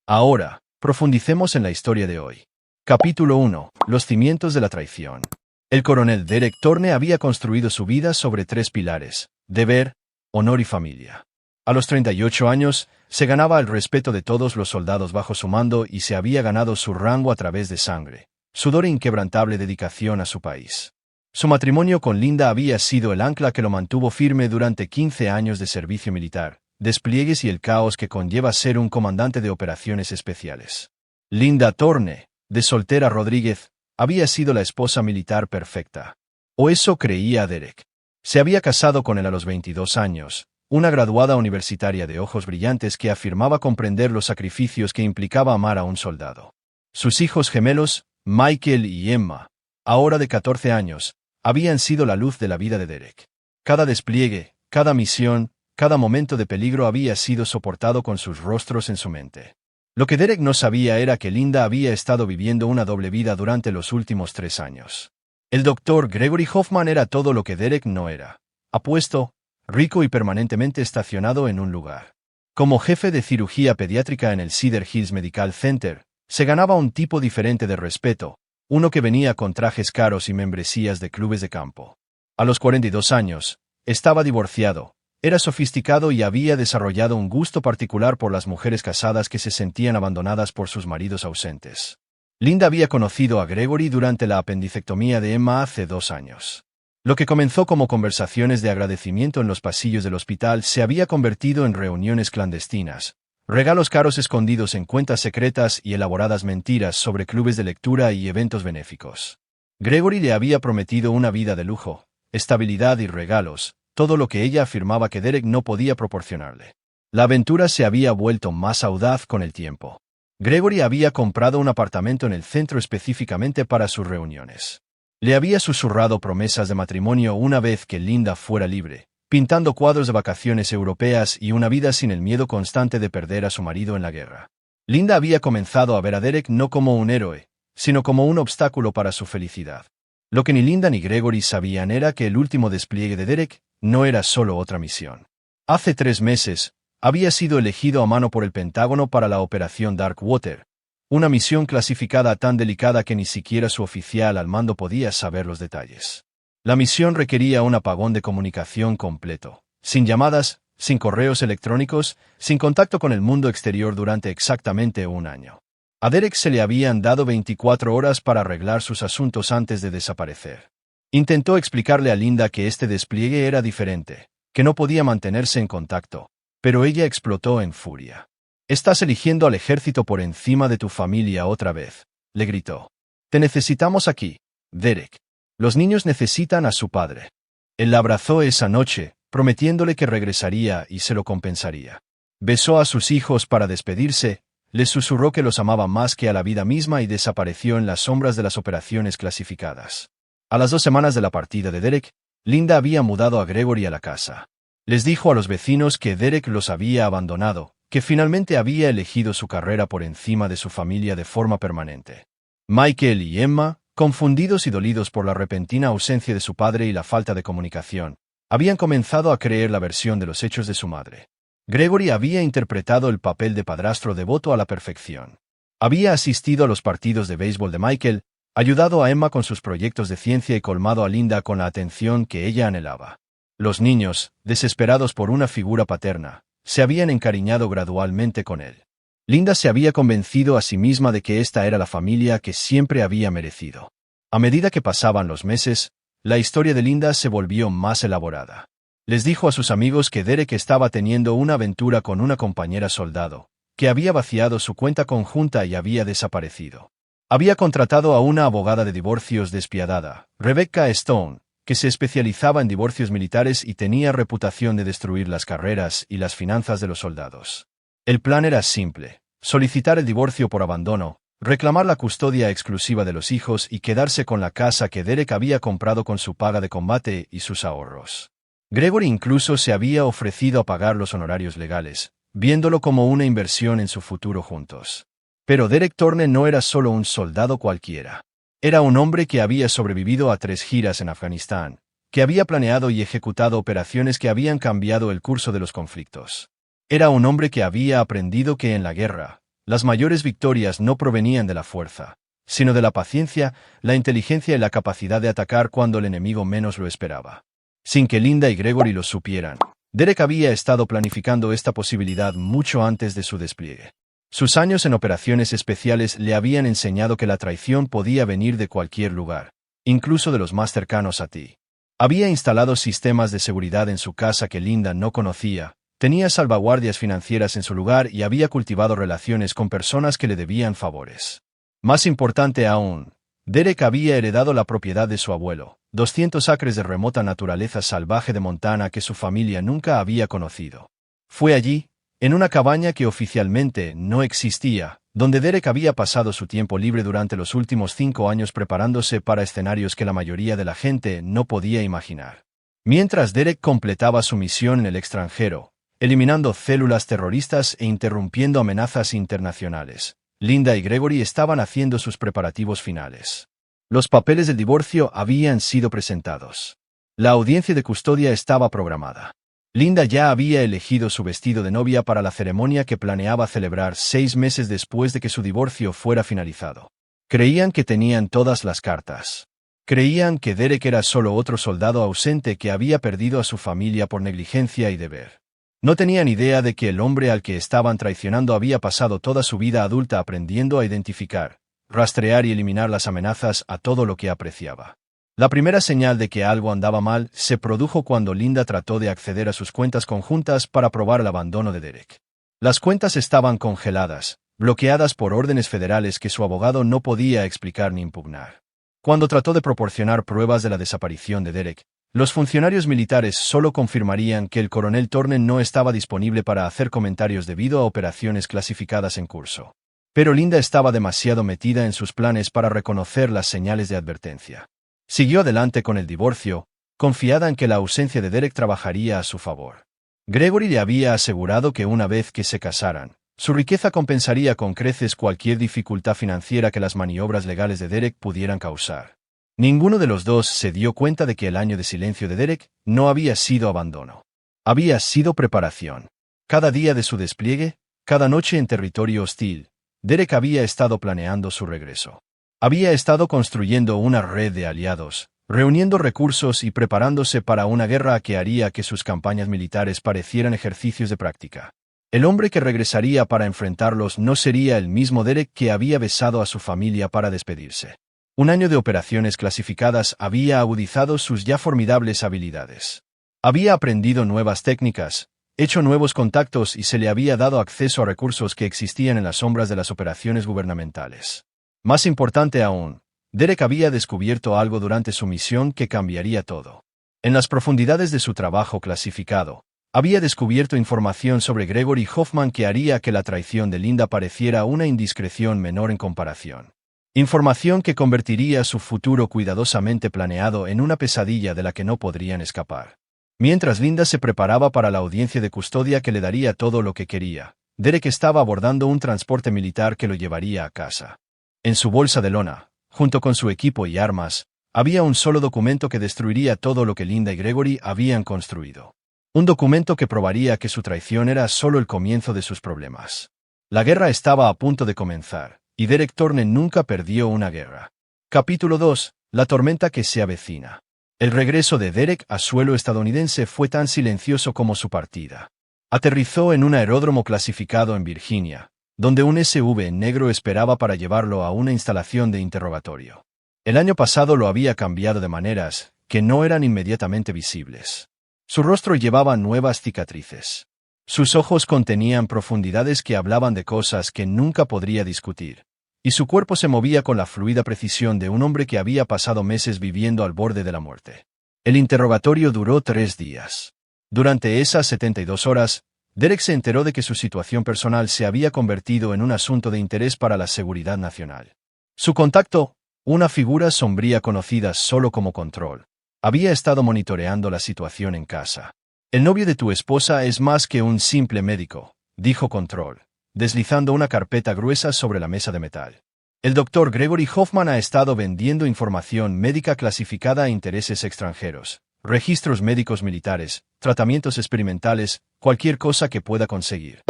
Ahora, profundicemos en la historia de hoy. Capítulo 1. Los cimientos de la traición. El coronel Derek Thorne había construido su vida sobre tres pilares: deber, honor y familia. A los 38 años, se ganaba el respeto de todos los soldados bajo su mando y se había ganado su rango a través de sangre, sudor e inquebrantable dedicación a su país. Su matrimonio con Linda había sido el ancla que lo mantuvo firme durante 15 años de servicio militar, despliegues y el caos que conlleva ser un comandante de operaciones especiales. Linda Thorne, de Soltera Rodríguez, había sido la esposa militar perfecta. O eso creía Derek. Se había casado con él a los 22 años, una graduada universitaria de ojos brillantes que afirmaba comprender los sacrificios que implicaba amar a un soldado. Sus hijos gemelos, Michael y Emma, ahora de 14 años, habían sido la luz de la vida de Derek. Cada despliegue, cada misión, cada momento de peligro había sido soportado con sus rostros en su mente. Lo que Derek no sabía era que Linda había estado viviendo una doble vida durante los últimos 3 años. El doctor Gregory Hoffman era todo lo que Derek no era: apuesto, rico y permanentemente estacionado en un lugar. Como jefe de cirugía pediátrica en el Cedar Hills Medical Center, se ganaba un tipo diferente de respeto, uno que venía con trajes caros y membresías de clubes de campo. A los 42 años, estaba divorciado, era sofisticado y había desarrollado un gusto particular por las mujeres casadas que se sentían abandonadas por sus maridos ausentes. Linda había conocido a Gregory durante la apendicectomía de Emma hace 2 años. Lo que comenzó como conversaciones de agradecimiento en los pasillos del hospital se había convertido en reuniones clandestinas, regalos caros escondidos en cuentas secretas y elaboradas mentiras sobre clubes de lectura y eventos benéficos. Gregory le había prometido una vida de lujo, estabilidad y regalos, todo lo que ella afirmaba que Derek no podía proporcionarle. La aventura se había vuelto más audaz con el tiempo. Gregory había comprado un apartamento en el centro específicamente para sus reuniones. Le había susurrado promesas de matrimonio una vez que Linda fuera libre, pintando cuadros de vacaciones europeas y una vida sin el miedo constante de perder a su marido en la guerra. Linda había comenzado a ver a Derek no como un héroe, sino como un obstáculo para su felicidad. Lo que ni Linda ni Gregory sabían era que el último despliegue de Derek no era solo otra misión. Hace 3 meses, había sido elegido a mano por el Pentágono para la Operación Darkwater, una misión clasificada tan delicada que ni siquiera su oficial al mando podía saber los detalles. La misión requería un apagón de comunicación completo, sin llamadas, sin correos electrónicos, sin contacto con el mundo exterior durante exactamente 1 año. A Derek se le habían dado 24 horas para arreglar sus asuntos antes de desaparecer. Intentó explicarle a Linda que este despliegue era diferente, que no podía mantenerse en contacto, pero ella explotó en furia. «Estás eligiendo al ejército por encima de tu familia otra vez», le gritó. «Te necesitamos aquí, Derek. Los niños necesitan a su padre». Él la abrazó esa noche, prometiéndole que regresaría y se lo compensaría. Besó a sus hijos para despedirse, les susurró que los amaba más que a la vida misma y desapareció en las sombras de las operaciones clasificadas. A las 2 semanas de la partida de Derek, Linda había mudado a Gregory a la casa. Les dijo a los vecinos que Derek los había abandonado, que finalmente había elegido su carrera por encima de su familia de forma permanente. Michael y Emma, confundidos y dolidos por la repentina ausencia de su padre y la falta de comunicación, habían comenzado a creer la versión de los hechos de su madre. Gregory había interpretado el papel de padrastro devoto a la perfección. Había asistido a los partidos de béisbol de Michael, ayudado a Emma con sus proyectos de ciencia y colmado a Linda con la atención que ella anhelaba. Los niños, desesperados por una figura paterna, se habían encariñado gradualmente con él. Linda se había convencido a sí misma de que esta era la familia que siempre había merecido. A medida que pasaban los meses, la historia de Linda se volvió más elaborada. Les dijo a sus amigos que Derek estaba teniendo una aventura con una compañera soldado, que había vaciado su cuenta conjunta y había desaparecido. Había contratado a una abogada de divorcios despiadada, Rebecca Stone, que se especializaba en divorcios militares y tenía reputación de destruir las carreras y las finanzas de los soldados. El plan era simple: solicitar el divorcio por abandono, reclamar la custodia exclusiva de los hijos y quedarse con la casa que Derek había comprado con su paga de combate y sus ahorros. Gregory incluso se había ofrecido a pagar los honorarios legales, viéndolo como una inversión en su futuro juntos. Pero Derek Thorne no era solo un soldado cualquiera. Era un hombre que había sobrevivido a 3 giras en Afganistán, que había planeado y ejecutado operaciones que habían cambiado el curso de los conflictos. Era un hombre que había aprendido que en la guerra, Las mayores victorias no provenían de la fuerza, sino de la paciencia, la inteligencia y la capacidad de atacar cuando el enemigo menos lo esperaba. Sin que Linda y Gregory lo supieran, Derek había estado planificando esta posibilidad mucho antes de su despliegue. Sus años en operaciones especiales le habían enseñado que la traición podía venir de cualquier lugar, incluso de los más cercanos a ti. Había instalado sistemas de seguridad en su casa que Linda no conocía, tenía salvaguardias financieras en su lugar y había cultivado relaciones con personas que le debían favores. Más importante aún, Derek había heredado la propiedad de su abuelo, 200 acres de remota naturaleza salvaje de Montana que su familia nunca había conocido. Fue allí, en una cabaña que oficialmente no existía, donde Derek había pasado su tiempo libre durante los últimos 5 años preparándose para escenarios que la mayoría de la gente no podía imaginar. Mientras Derek completaba su misión en el extranjero, eliminando células terroristas e interrumpiendo amenazas internacionales, Linda y Gregory estaban haciendo sus preparativos finales. Los papeles del divorcio habían sido presentados. La audiencia de custodia estaba programada. Linda ya había elegido su vestido de novia para la ceremonia que planeaba celebrar 6 meses después de que su divorcio fuera finalizado. Creían que tenían todas las cartas. Creían que Derek era solo otro soldado ausente que había perdido a su familia por negligencia y deber. No tenían idea de que el hombre al que estaban traicionando había pasado toda su vida adulta aprendiendo a identificar, rastrear y eliminar las amenazas a todo lo que apreciaba. La primera señal de que algo andaba mal se produjo cuando Linda trató de acceder a sus cuentas conjuntas para probar el abandono de Derek. Las cuentas estaban congeladas, bloqueadas por órdenes federales que su abogado no podía explicar ni impugnar. Cuando trató de proporcionar pruebas de la desaparición de Derek, los funcionarios militares solo confirmarían que el coronel Tornen no estaba disponible para hacer comentarios debido a operaciones clasificadas en curso. Pero Linda estaba demasiado metida en sus planes para reconocer las señales de advertencia. Siguió adelante con el divorcio, confiada en que la ausencia de Derek trabajaría a su favor. Gregory le había asegurado que una vez que se casaran, su riqueza compensaría con creces cualquier dificultad financiera que las maniobras legales de Derek pudieran causar. Ninguno de los dos se dio cuenta de que el año de silencio de Derek no había sido abandono. Había sido preparación. Cada día de su despliegue, cada noche en territorio hostil, Derek había estado planeando su regreso. Había estado construyendo una red de aliados, reuniendo recursos y preparándose para una guerra que haría que sus campañas militares parecieran ejercicios de práctica. El hombre que regresaría para enfrentarlos no sería el mismo Derek que había besado a su familia para despedirse. Un año de operaciones clasificadas había agudizado sus ya formidables habilidades. Había aprendido nuevas técnicas, hecho nuevos contactos y se le había dado acceso a recursos que existían en las sombras de las operaciones gubernamentales. Más importante aún, Derek había descubierto algo durante su misión que cambiaría todo. En las profundidades de su trabajo clasificado, había descubierto información sobre Gregory Hoffman que haría que la traición de Linda pareciera una indiscreción menor en comparación. Información que convertiría su futuro cuidadosamente planeado en una pesadilla de la que no podrían escapar. Mientras Linda se preparaba para la audiencia de custodia que le daría todo lo que quería, Derek estaba abordando un transporte militar que lo llevaría a casa. En su bolsa de lona, junto con su equipo y armas, había un solo documento que destruiría todo lo que Linda y Gregory habían construido. Un documento que probaría que su traición era solo el comienzo de sus problemas. La guerra estaba a punto de comenzar, y Derek Tornen nunca perdió una guerra. Capítulo 2. La tormenta que se avecina. El regreso de Derek a suelo estadounidense fue tan silencioso como su partida. Aterrizó en un aeródromo clasificado en Virginia, donde un SV negro esperaba para llevarlo a una instalación de interrogatorio. El año pasado lo había cambiado de maneras que no eran inmediatamente visibles. Su rostro llevaba nuevas cicatrices. Sus ojos contenían profundidades que hablaban de cosas que nunca podría discutir, y su cuerpo se movía con la fluida precisión de un hombre que había pasado meses viviendo al borde de la muerte. El interrogatorio duró 3 días. Durante esas 72 horas, Derek se enteró de que su situación personal se había convertido en un asunto de interés para la seguridad nacional. Su contacto, una figura sombría conocida solo como Control, había estado monitoreando la situación en casa. El novio de tu esposa es más que un simple médico, dijo Control, deslizando una carpeta gruesa sobre la mesa de metal. El doctor Gregory Hoffman ha estado vendiendo información médica clasificada a intereses extranjeros, registros médicos militares, tratamientos experimentales, cualquier cosa que pueda conseguir.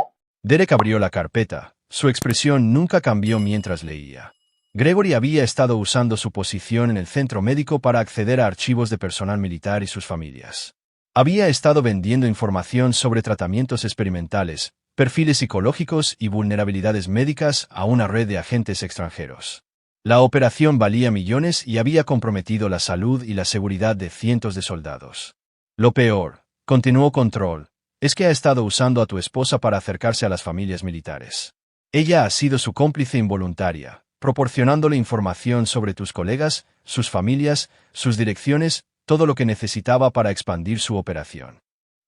Derek abrió la carpeta, Su expresión nunca cambió mientras leía. Gregory había estado usando su posición en el centro médico para acceder a archivos de personal militar y sus familias. Había estado vendiendo información sobre tratamientos experimentales, perfiles psicológicos y vulnerabilidades médicas a una red de agentes extranjeros. La operación valía millones y había comprometido la salud y la seguridad de cientos de soldados. Lo peor, continuó Control, es que ha estado usando a tu esposa para acercarse a las familias militares. Ella ha sido su cómplice involuntaria, proporcionándole información sobre tus colegas, sus familias, sus direcciones, todo lo que necesitaba para expandir su operación.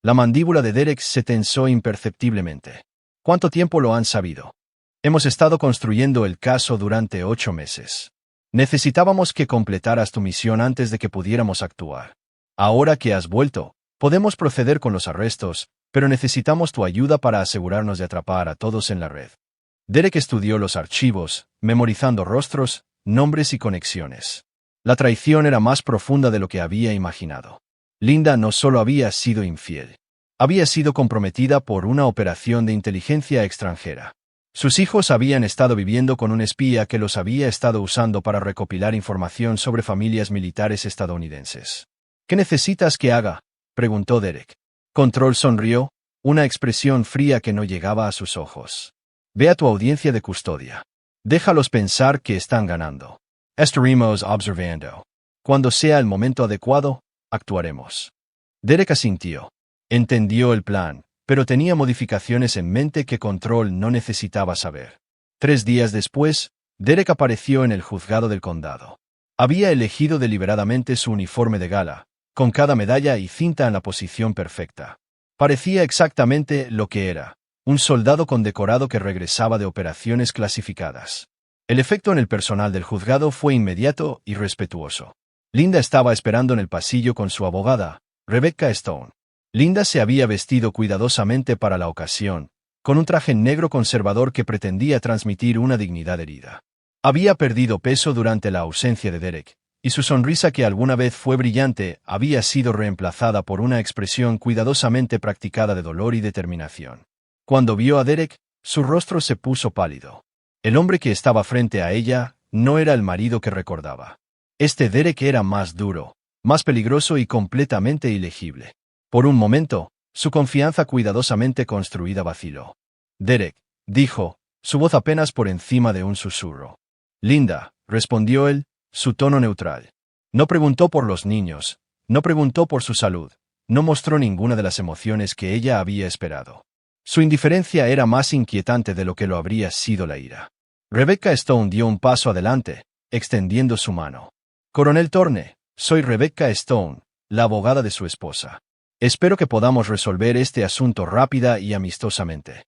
La mandíbula de Derek se tensó imperceptiblemente. ¿Cuánto tiempo lo han sabido? Hemos estado construyendo el caso durante 8 meses. Necesitábamos que completaras tu misión antes de que pudiéramos actuar. Ahora que has vuelto, podemos proceder con los arrestos, pero necesitamos tu ayuda para asegurarnos de atrapar a todos en la red. Derek estudió los archivos, memorizando rostros, nombres y conexiones. La traición era más profunda de lo que había imaginado. Linda no solo había sido infiel. Había sido comprometida por una operación de inteligencia extranjera. Sus hijos habían estado viviendo con un espía que los había estado usando para recopilar información sobre familias militares estadounidenses. ¿Qué necesitas que haga?, preguntó Derek. Control sonrió, una expresión fría que no llegaba a sus ojos. Ve a tu audiencia de custodia. Déjalos pensar que están ganando. Estaremos observando. Cuando sea el momento adecuado, actuaremos. Derek asintió. Entendió el plan, pero tenía modificaciones en mente que Control no necesitaba saber. 3 días después, Derek apareció en el juzgado del condado. Había elegido deliberadamente su uniforme de gala, con cada medalla y cinta en la posición perfecta. Parecía exactamente lo que era, un soldado condecorado que regresaba de operaciones clasificadas. El efecto en el personal del juzgado fue inmediato y respetuoso. Linda estaba esperando en el pasillo con su abogada, Rebecca Stone. Linda se había vestido cuidadosamente para la ocasión, con un traje negro conservador que pretendía transmitir una dignidad herida. Había perdido peso durante la ausencia de Derek, y su sonrisa, que alguna vez fue brillante, había sido reemplazada por una expresión cuidadosamente practicada de dolor y determinación. Cuando vio a Derek, su rostro se puso pálido. El hombre que estaba frente a ella no era el marido que recordaba. Este Derek era más duro, más peligroso y completamente ilegible. Por un momento, su confianza cuidadosamente construida vaciló. Derek, dijo, su voz apenas por encima de un susurro. Linda, respondió él, su tono neutral. No preguntó por los niños, no preguntó por su salud, no mostró ninguna de las emociones que ella había esperado. Su indiferencia era más inquietante de lo que lo habría sido la ira. Rebecca Stone dio un paso adelante, extendiendo su mano. Coronel Thorne, soy Rebecca Stone, la abogada de su esposa. Espero que podamos resolver este asunto rápida y amistosamente.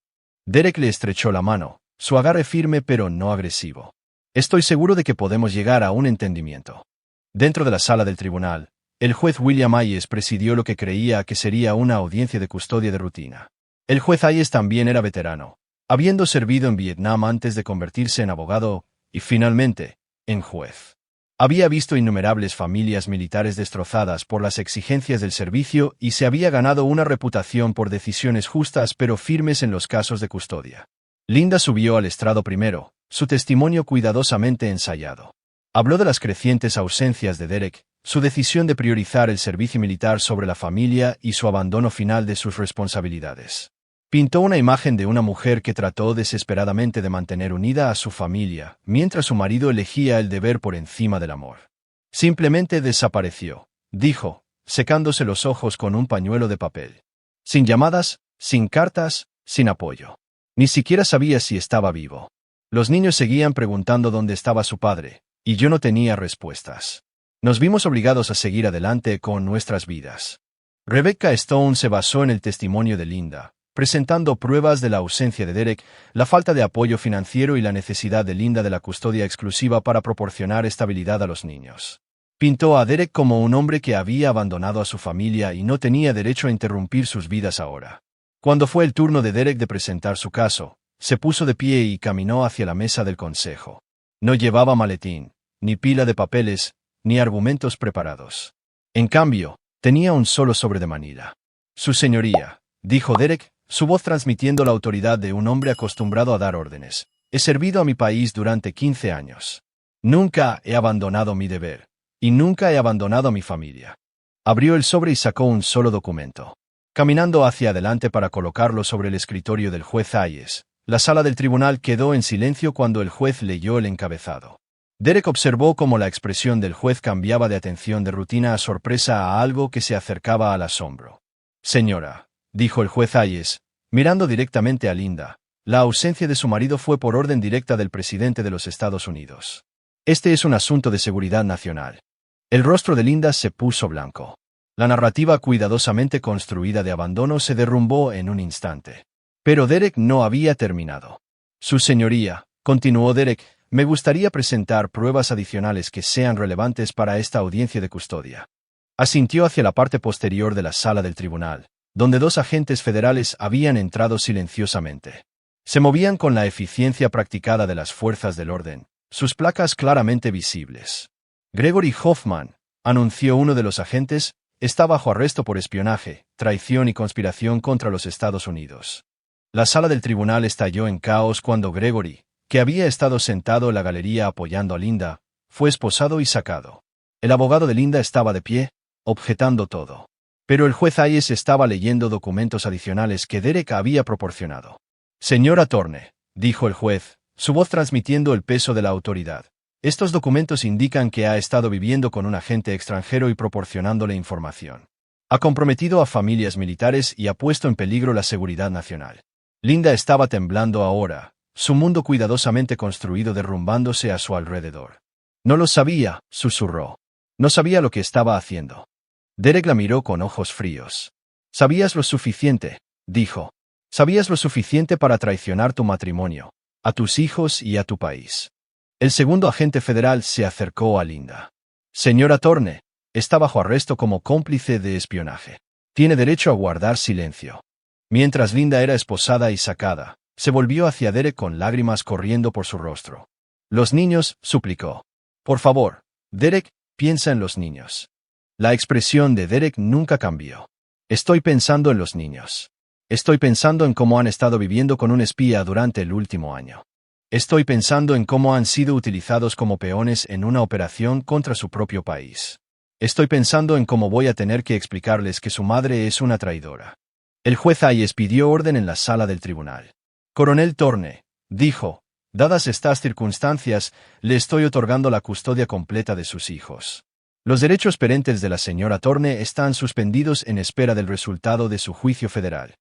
Derek le estrechó la mano, su agarre firme pero no agresivo. Estoy seguro de que podemos llegar a un entendimiento. Dentro de la sala del tribunal, el juez William Hayes presidió lo que creía que sería una audiencia de custodia de rutina. El juez Hayes también era veterano, habiendo servido en Vietnam antes de convertirse en abogado y, finalmente, en juez. Había visto innumerables familias militares destrozadas por las exigencias del servicio y se había ganado una reputación por decisiones justas pero firmes en los casos de custodia. Linda subió al estrado primero, su testimonio cuidadosamente ensayado. Habló de las crecientes ausencias de Derek, su decisión de priorizar el servicio militar sobre la familia y su abandono final de sus responsabilidades. Pintó una imagen de una mujer que trató desesperadamente de mantener unida a su familia, mientras su marido elegía el deber por encima del amor. Simplemente desapareció, dijo, secándose los ojos con un pañuelo de papel. Sin llamadas, sin cartas, sin apoyo. Ni siquiera sabía si estaba vivo. Los niños seguían preguntando dónde estaba su padre, y yo no tenía respuestas. Nos vimos obligados a seguir adelante con nuestras vidas. Rebecca Stone se basó en el testimonio de Linda, presentando pruebas de la ausencia de Derek, la falta de apoyo financiero y la necesidad de Linda de la custodia exclusiva para proporcionar estabilidad a los niños. Pintó a Derek como un hombre que había abandonado a su familia y no tenía derecho a interrumpir sus vidas ahora. Cuando fue el turno de Derek de presentar su caso, se puso de pie y caminó hacia la mesa del consejo. No llevaba maletín, ni pila de papeles, ni argumentos preparados. En cambio, tenía un solo sobre de manila. Su señoría, dijo Derek, su voz transmitiendo la autoridad de un hombre acostumbrado a dar órdenes. He servido a mi país durante 15 años. Nunca he abandonado mi deber. Y nunca he abandonado a mi familia. Abrió el sobre y sacó un solo documento. Caminando hacia adelante para colocarlo sobre el escritorio del juez Hayes, la sala del tribunal quedó en silencio cuando el juez leyó el encabezado. Derek observó cómo la expresión del juez cambiaba de atención de rutina a sorpresa a algo que se acercaba al asombro. Señora, dijo el juez Hayes, mirando directamente a Linda, la ausencia de su marido fue por orden directa del presidente de los Estados Unidos. Este es un asunto de seguridad nacional. El rostro de Linda se puso blanco. La narrativa cuidadosamente construida de abandono se derrumbó en un instante. Pero Derek no había terminado. Su señoría, continuó Derek, me gustaría presentar pruebas adicionales que sean relevantes para esta audiencia de custodia. Asintió hacia la parte posterior de la sala del tribunal, donde dos agentes federales habían entrado silenciosamente. Se movían con la eficiencia practicada de las fuerzas del orden, sus placas claramente visibles. Gregory Hoffman, anunció uno de los agentes, está bajo arresto por espionaje, traición y conspiración contra los Estados Unidos. La sala del tribunal estalló en caos cuando Gregory, que había estado sentado en la galería apoyando a Linda, fue esposado y sacado. El abogado de Linda estaba de pie, objetando todo. Pero el juez Hayes estaba leyendo documentos adicionales que Derek había proporcionado. Señora Thorne, dijo el juez, su voz transmitiendo el peso de la autoridad. Estos documentos indican que ha estado viviendo con un agente extranjero y proporcionándole información. Ha comprometido a familias militares y ha puesto en peligro la seguridad nacional. Linda estaba temblando ahora, su mundo cuidadosamente construido derrumbándose a su alrededor. No lo sabía, susurró. No sabía lo que estaba haciendo. Derek la miró con ojos fríos. Sabías lo suficiente, dijo. Sabías lo suficiente para traicionar tu matrimonio, a tus hijos y a tu país. El segundo agente federal se acercó a Linda. Señora Thorne, está bajo arresto como cómplice de espionaje. Tiene derecho a guardar silencio. Mientras Linda era esposada y sacada, se volvió hacia Derek con lágrimas corriendo por su rostro. Los niños, suplicó. Por favor, Derek, piensa en los niños. La expresión de Derek nunca cambió. Estoy pensando en los niños. Estoy pensando en cómo han estado viviendo con un espía durante el último año. Estoy pensando en cómo han sido utilizados como peones en una operación contra su propio país. Estoy pensando en cómo voy a tener que explicarles que su madre es una traidora. El juez Hayes pidió orden en la sala del tribunal. Coronel Thorne, dijo, dadas estas circunstancias, le estoy otorgando la custodia completa de sus hijos. Los derechos perentes de la señora Thorne están suspendidos en espera del resultado de su juicio federal.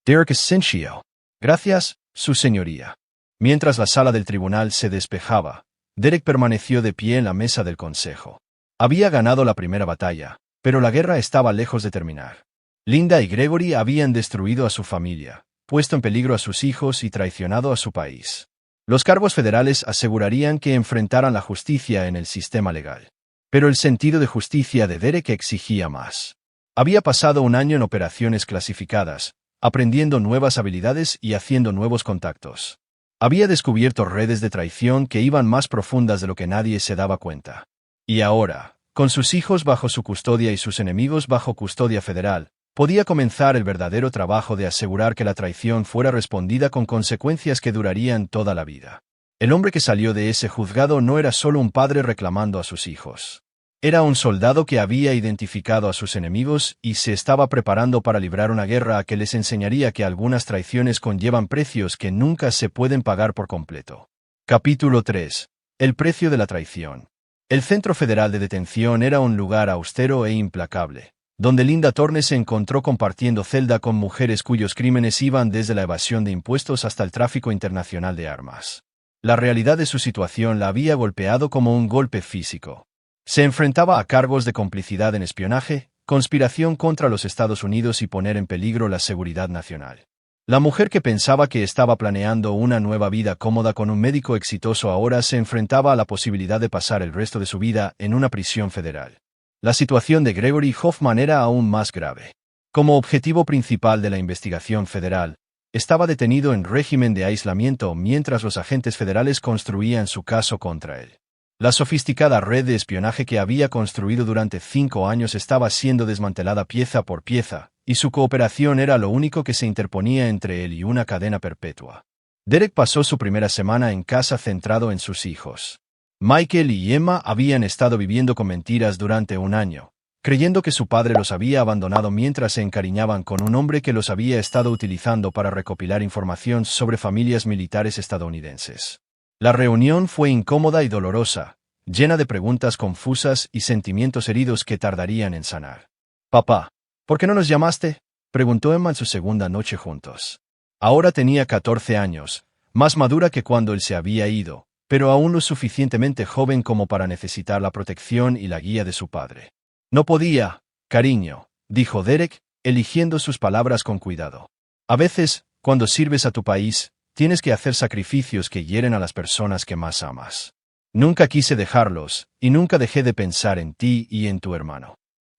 Derek Asensio. Gracias, su señoría. Mientras la sala del tribunal se despejaba, Derek permaneció de pie en la mesa del consejo. Había ganado la primera batalla, pero la guerra estaba lejos de terminar. Linda y Gregory habían destruido a su familia, puesto en peligro a sus hijos y traicionado a su país. Los cargos federales asegurarían que enfrentaran la justicia en el sistema legal. Pero el sentido de justicia de Derek exigía más. Había pasado un año en operaciones clasificadas, aprendiendo nuevas habilidades y haciendo nuevos contactos. Había descubierto redes de traición que iban más profundas de lo que nadie se daba cuenta. Y ahora, con sus hijos bajo su custodia y sus enemigos bajo custodia federal, podía comenzar el verdadero trabajo de asegurar que la traición fuera respondida con consecuencias que durarían toda la vida. El hombre que salió de ese juzgado no era solo un padre reclamando a sus hijos. Era un soldado que había identificado a sus enemigos y se estaba preparando para librar una guerra que les enseñaría que algunas traiciones conllevan precios que nunca se pueden pagar por completo. Capítulo 3. El precio de la traición. El Centro Federal de Detención era un lugar austero e implacable, donde Linda Thorne se encontró compartiendo celda con mujeres cuyos crímenes iban desde la evasión de impuestos hasta el tráfico internacional de armas. La realidad de su situación la había golpeado como un golpe físico. Se enfrentaba a cargos de complicidad en espionaje, conspiración contra los Estados Unidos y poner en peligro la seguridad nacional. La mujer que pensaba que estaba planeando una nueva vida cómoda con un médico exitoso ahora se enfrentaba a la posibilidad de pasar el resto de su vida en una prisión federal. La situación de Gregory Hoffman era aún más grave. Como objetivo principal de la investigación federal, estaba detenido en régimen de aislamiento mientras los agentes federales construían su caso contra él. La sofisticada red de espionaje que había construido durante 5 años estaba siendo desmantelada pieza por pieza, y su cooperación era lo único que se interponía entre él y una cadena perpetua. Derek pasó su primera semana en casa centrado en sus hijos. Michael y Emma habían estado viviendo con mentiras durante un año, creyendo que su padre los había abandonado mientras se encariñaban con un hombre que los había estado utilizando para recopilar información sobre familias militares estadounidenses. La reunión fue incómoda y dolorosa, llena de preguntas confusas y sentimientos heridos que tardarían en sanar. «Papá, ¿por qué no nos llamaste?», preguntó Emma en su segunda noche juntos. Ahora tenía 14 años, más madura que cuando él se había ido, pero aún lo suficientemente joven como para necesitar la protección y la guía de su padre. «No podía, cariño», dijo Derek, eligiendo sus palabras con cuidado. «A veces, cuando sirves a tu país, tienes que hacer sacrificios que hieren a las personas que más amas. Nunca quise dejarlos, y nunca dejé de pensar en ti y en tu hermano».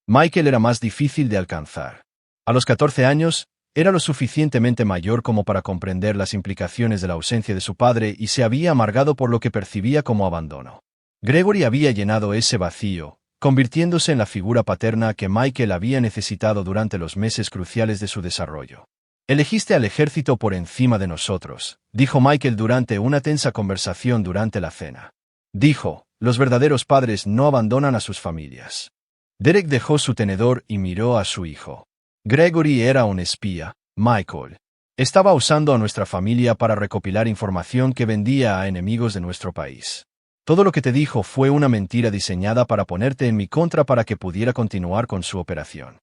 Michael era más difícil de alcanzar. A los 14 años, era lo suficientemente mayor como para comprender las implicaciones de la ausencia de su padre y se había amargado por lo que percibía como abandono. Gregory había llenado ese vacío, convirtiéndose en la figura paterna que Michael había necesitado durante los meses cruciales de su desarrollo. «Elegiste al ejército por encima de nosotros», dijo Michael durante una tensa conversación durante la cena. Dijo, «los verdaderos padres no abandonan a sus familias». Derek dejó su tenedor y miró a su hijo. «Gregory era un espía, Michael. Estaba usando a nuestra familia para recopilar información que vendía a enemigos de nuestro país. Todo lo que te dijo fue una mentira diseñada para ponerte en mi contra para que pudiera continuar con su operación».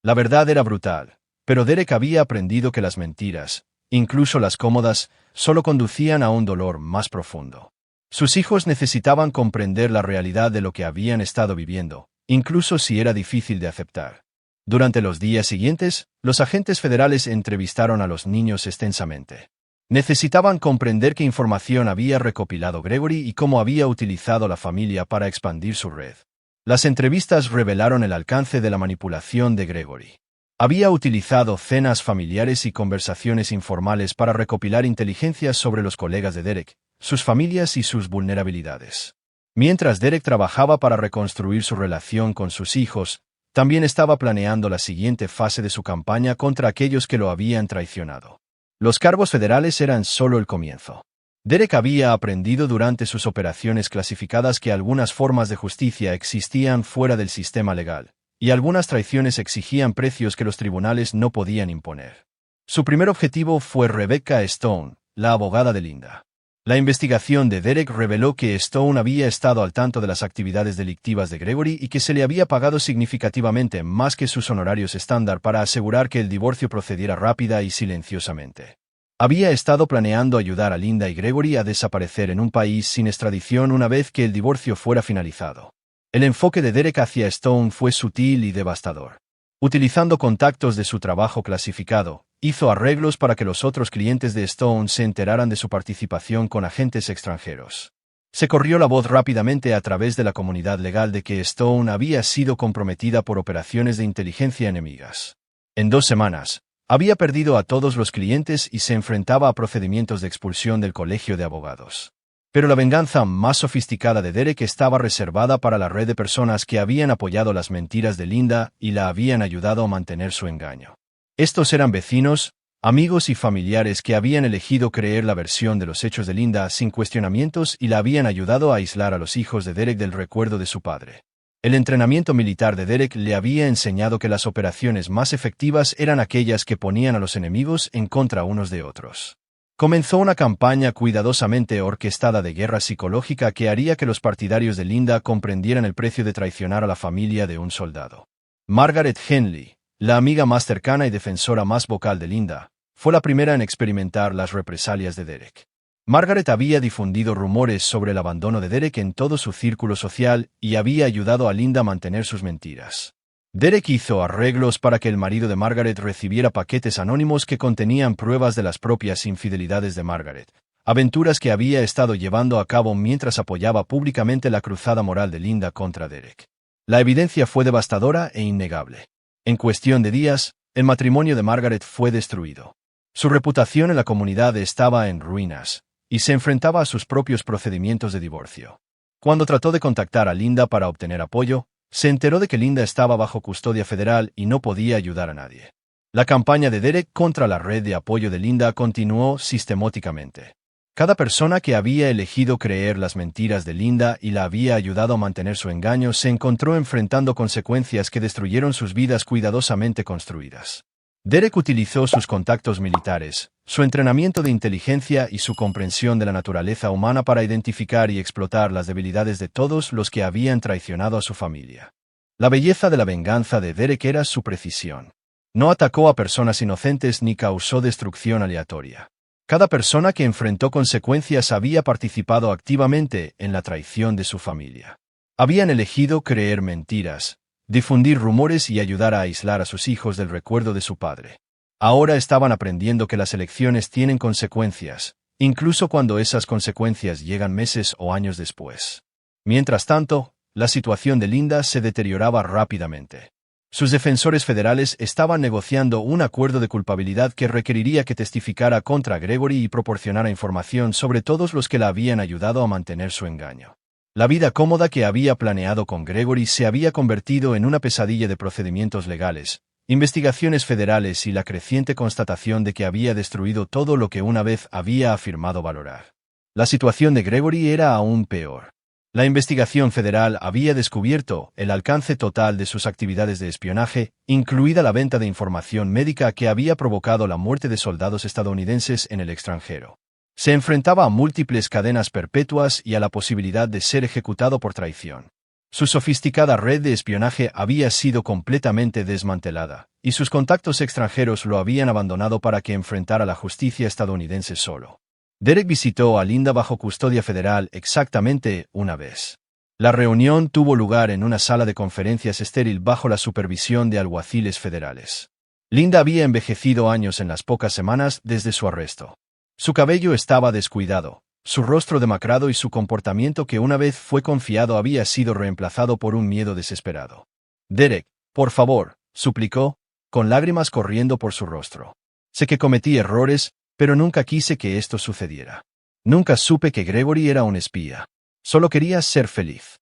La verdad era brutal, pero Derek había aprendido que las mentiras, incluso las cómodas, solo conducían a un dolor más profundo. Sus hijos necesitaban comprender la realidad de lo que habían estado viviendo, incluso si era difícil de aceptar. Durante los días siguientes, los agentes federales entrevistaron a los niños extensamente. Necesitaban comprender qué información había recopilado Gregory y cómo había utilizado la familia para expandir su red. Las entrevistas revelaron el alcance de la manipulación de Gregory. Había utilizado cenas familiares y conversaciones informales para recopilar inteligencia sobre los colegas de Derek, sus familias y sus vulnerabilidades. Mientras Derek trabajaba para reconstruir su relación con sus hijos, también estaba planeando la siguiente fase de su campaña contra aquellos que lo habían traicionado. Los cargos federales eran solo el comienzo. Derek había aprendido durante sus operaciones clasificadas que algunas formas de justicia existían fuera del sistema legal, y algunas traiciones exigían precios que los tribunales no podían imponer. Su primer objetivo fue Rebecca Stone, la abogada de Linda. La investigación de Derek reveló que Stone había estado al tanto de las actividades delictivas de Gregory y que se le había pagado significativamente más que sus honorarios estándar para asegurar que el divorcio procediera rápida y silenciosamente. Había estado planeando ayudar a Linda y Gregory a desaparecer en un país sin extradición una vez que el divorcio fuera finalizado. El enfoque de Derek hacia Stone fue sutil y devastador. Utilizando contactos de su trabajo clasificado, hizo arreglos para que los otros clientes de Stone se enteraran de su participación con agentes extranjeros. Se corrió la voz rápidamente a través de la comunidad legal de que Stone había sido comprometida por operaciones de inteligencia enemigas. En 2 semanas, había perdido a todos los clientes y se enfrentaba a procedimientos de expulsión del colegio de abogados. Pero la venganza más sofisticada de Derek estaba reservada para la red de personas que habían apoyado las mentiras de Linda y la habían ayudado a mantener su engaño. Estos eran vecinos, amigos y familiares que habían elegido creer la versión de los hechos de Linda sin cuestionamientos y la habían ayudado a aislar a los hijos de Derek del recuerdo de su padre. El entrenamiento militar de Derek le había enseñado que las operaciones más efectivas eran aquellas que ponían a los enemigos en contra unos de otros. Comenzó una campaña cuidadosamente orquestada de guerra psicológica que haría que los partidarios de Linda comprendieran el precio de traicionar a la familia de un soldado. Margaret Henley, la amiga más cercana y defensora más vocal de Linda, fue la primera en experimentar las represalias de Derek. Margaret había difundido rumores sobre el abandono de Derek en todo su círculo social y había ayudado a Linda a mantener sus mentiras. Derek hizo arreglos para que el marido de Margaret recibiera paquetes anónimos que contenían pruebas de las propias infidelidades de Margaret, aventuras que había estado llevando a cabo mientras apoyaba públicamente la cruzada moral de Linda contra Derek. La evidencia fue devastadora e innegable. En cuestión de días, el matrimonio de Margaret fue destruido. Su reputación en la comunidad estaba en ruinas, y se enfrentaba a sus propios procedimientos de divorcio. Cuando trató de contactar a Linda para obtener apoyo, se enteró de que Linda estaba bajo custodia federal y no podía ayudar a nadie. La campaña de Derek contra la red de apoyo de Linda continuó sistemáticamente. Cada persona que había elegido creer las mentiras de Linda y la había ayudado a mantener su engaño se encontró enfrentando consecuencias que destruyeron sus vidas cuidadosamente construidas. Derek utilizó sus contactos militares, su entrenamiento de inteligencia y su comprensión de la naturaleza humana para identificar y explotar las debilidades de todos los que habían traicionado a su familia. La belleza de la venganza de Derek era su precisión. No atacó a personas inocentes ni causó destrucción aleatoria. Cada persona que enfrentó consecuencias había participado activamente en la traición de su familia. Habían elegido creer mentiras, difundir rumores y ayudar a aislar a sus hijos del recuerdo de su padre. Ahora estaban aprendiendo que las elecciones tienen consecuencias, incluso cuando esas consecuencias llegan meses o años después. Mientras tanto, la situación de Linda se deterioraba rápidamente. Sus defensores federales estaban negociando un acuerdo de culpabilidad que requeriría que testificara contra Gregory y proporcionara información sobre todos los que la habían ayudado a mantener su engaño. La vida cómoda que había planeado con Gregory se había convertido en una pesadilla de procedimientos legales, investigaciones federales y la creciente constatación de que había destruido todo lo que una vez había afirmado valorar. La situación de Gregory era aún peor. La investigación federal había descubierto el alcance total de sus actividades de espionaje, incluida la venta de información médica que había provocado la muerte de soldados estadounidenses en el extranjero. Se enfrentaba a múltiples cadenas perpetuas y a la posibilidad de ser ejecutado por traición. Su sofisticada red de espionaje había sido completamente desmantelada, y sus contactos extranjeros lo habían abandonado para que enfrentara la justicia estadounidense solo. Derek visitó a Linda bajo custodia federal exactamente una vez. La reunión tuvo lugar en una sala de conferencias estéril bajo la supervisión de alguaciles federales. Linda había envejecido años en las pocas semanas desde su arresto. Su cabello estaba descuidado, su rostro demacrado y su comportamiento que una vez fue confiado había sido reemplazado por un miedo desesperado. Derek, por favor, suplicó, con lágrimas corriendo por su rostro. Sé que cometí errores, pero nunca quise que esto sucediera. Nunca supe que Gregory era un espía. Solo quería ser feliz.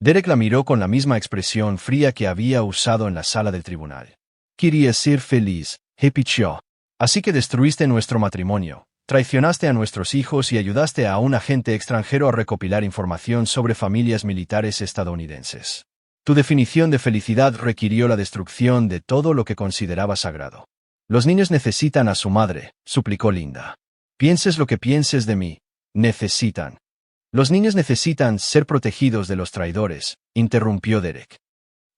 Derek la miró con la misma expresión fría que había usado en la sala del tribunal. Quería ser feliz, repitió. Así que destruiste nuestro matrimonio, traicionaste a nuestros hijos y ayudaste a un agente extranjero a recopilar información sobre familias militares estadounidenses. Tu definición de felicidad requirió la destrucción de todo lo que consideraba sagrado. Los niños necesitan a su madre, suplicó Linda. Pienses lo que pienses de mí, necesitan. Los niños necesitan ser protegidos de los traidores, interrumpió Derek.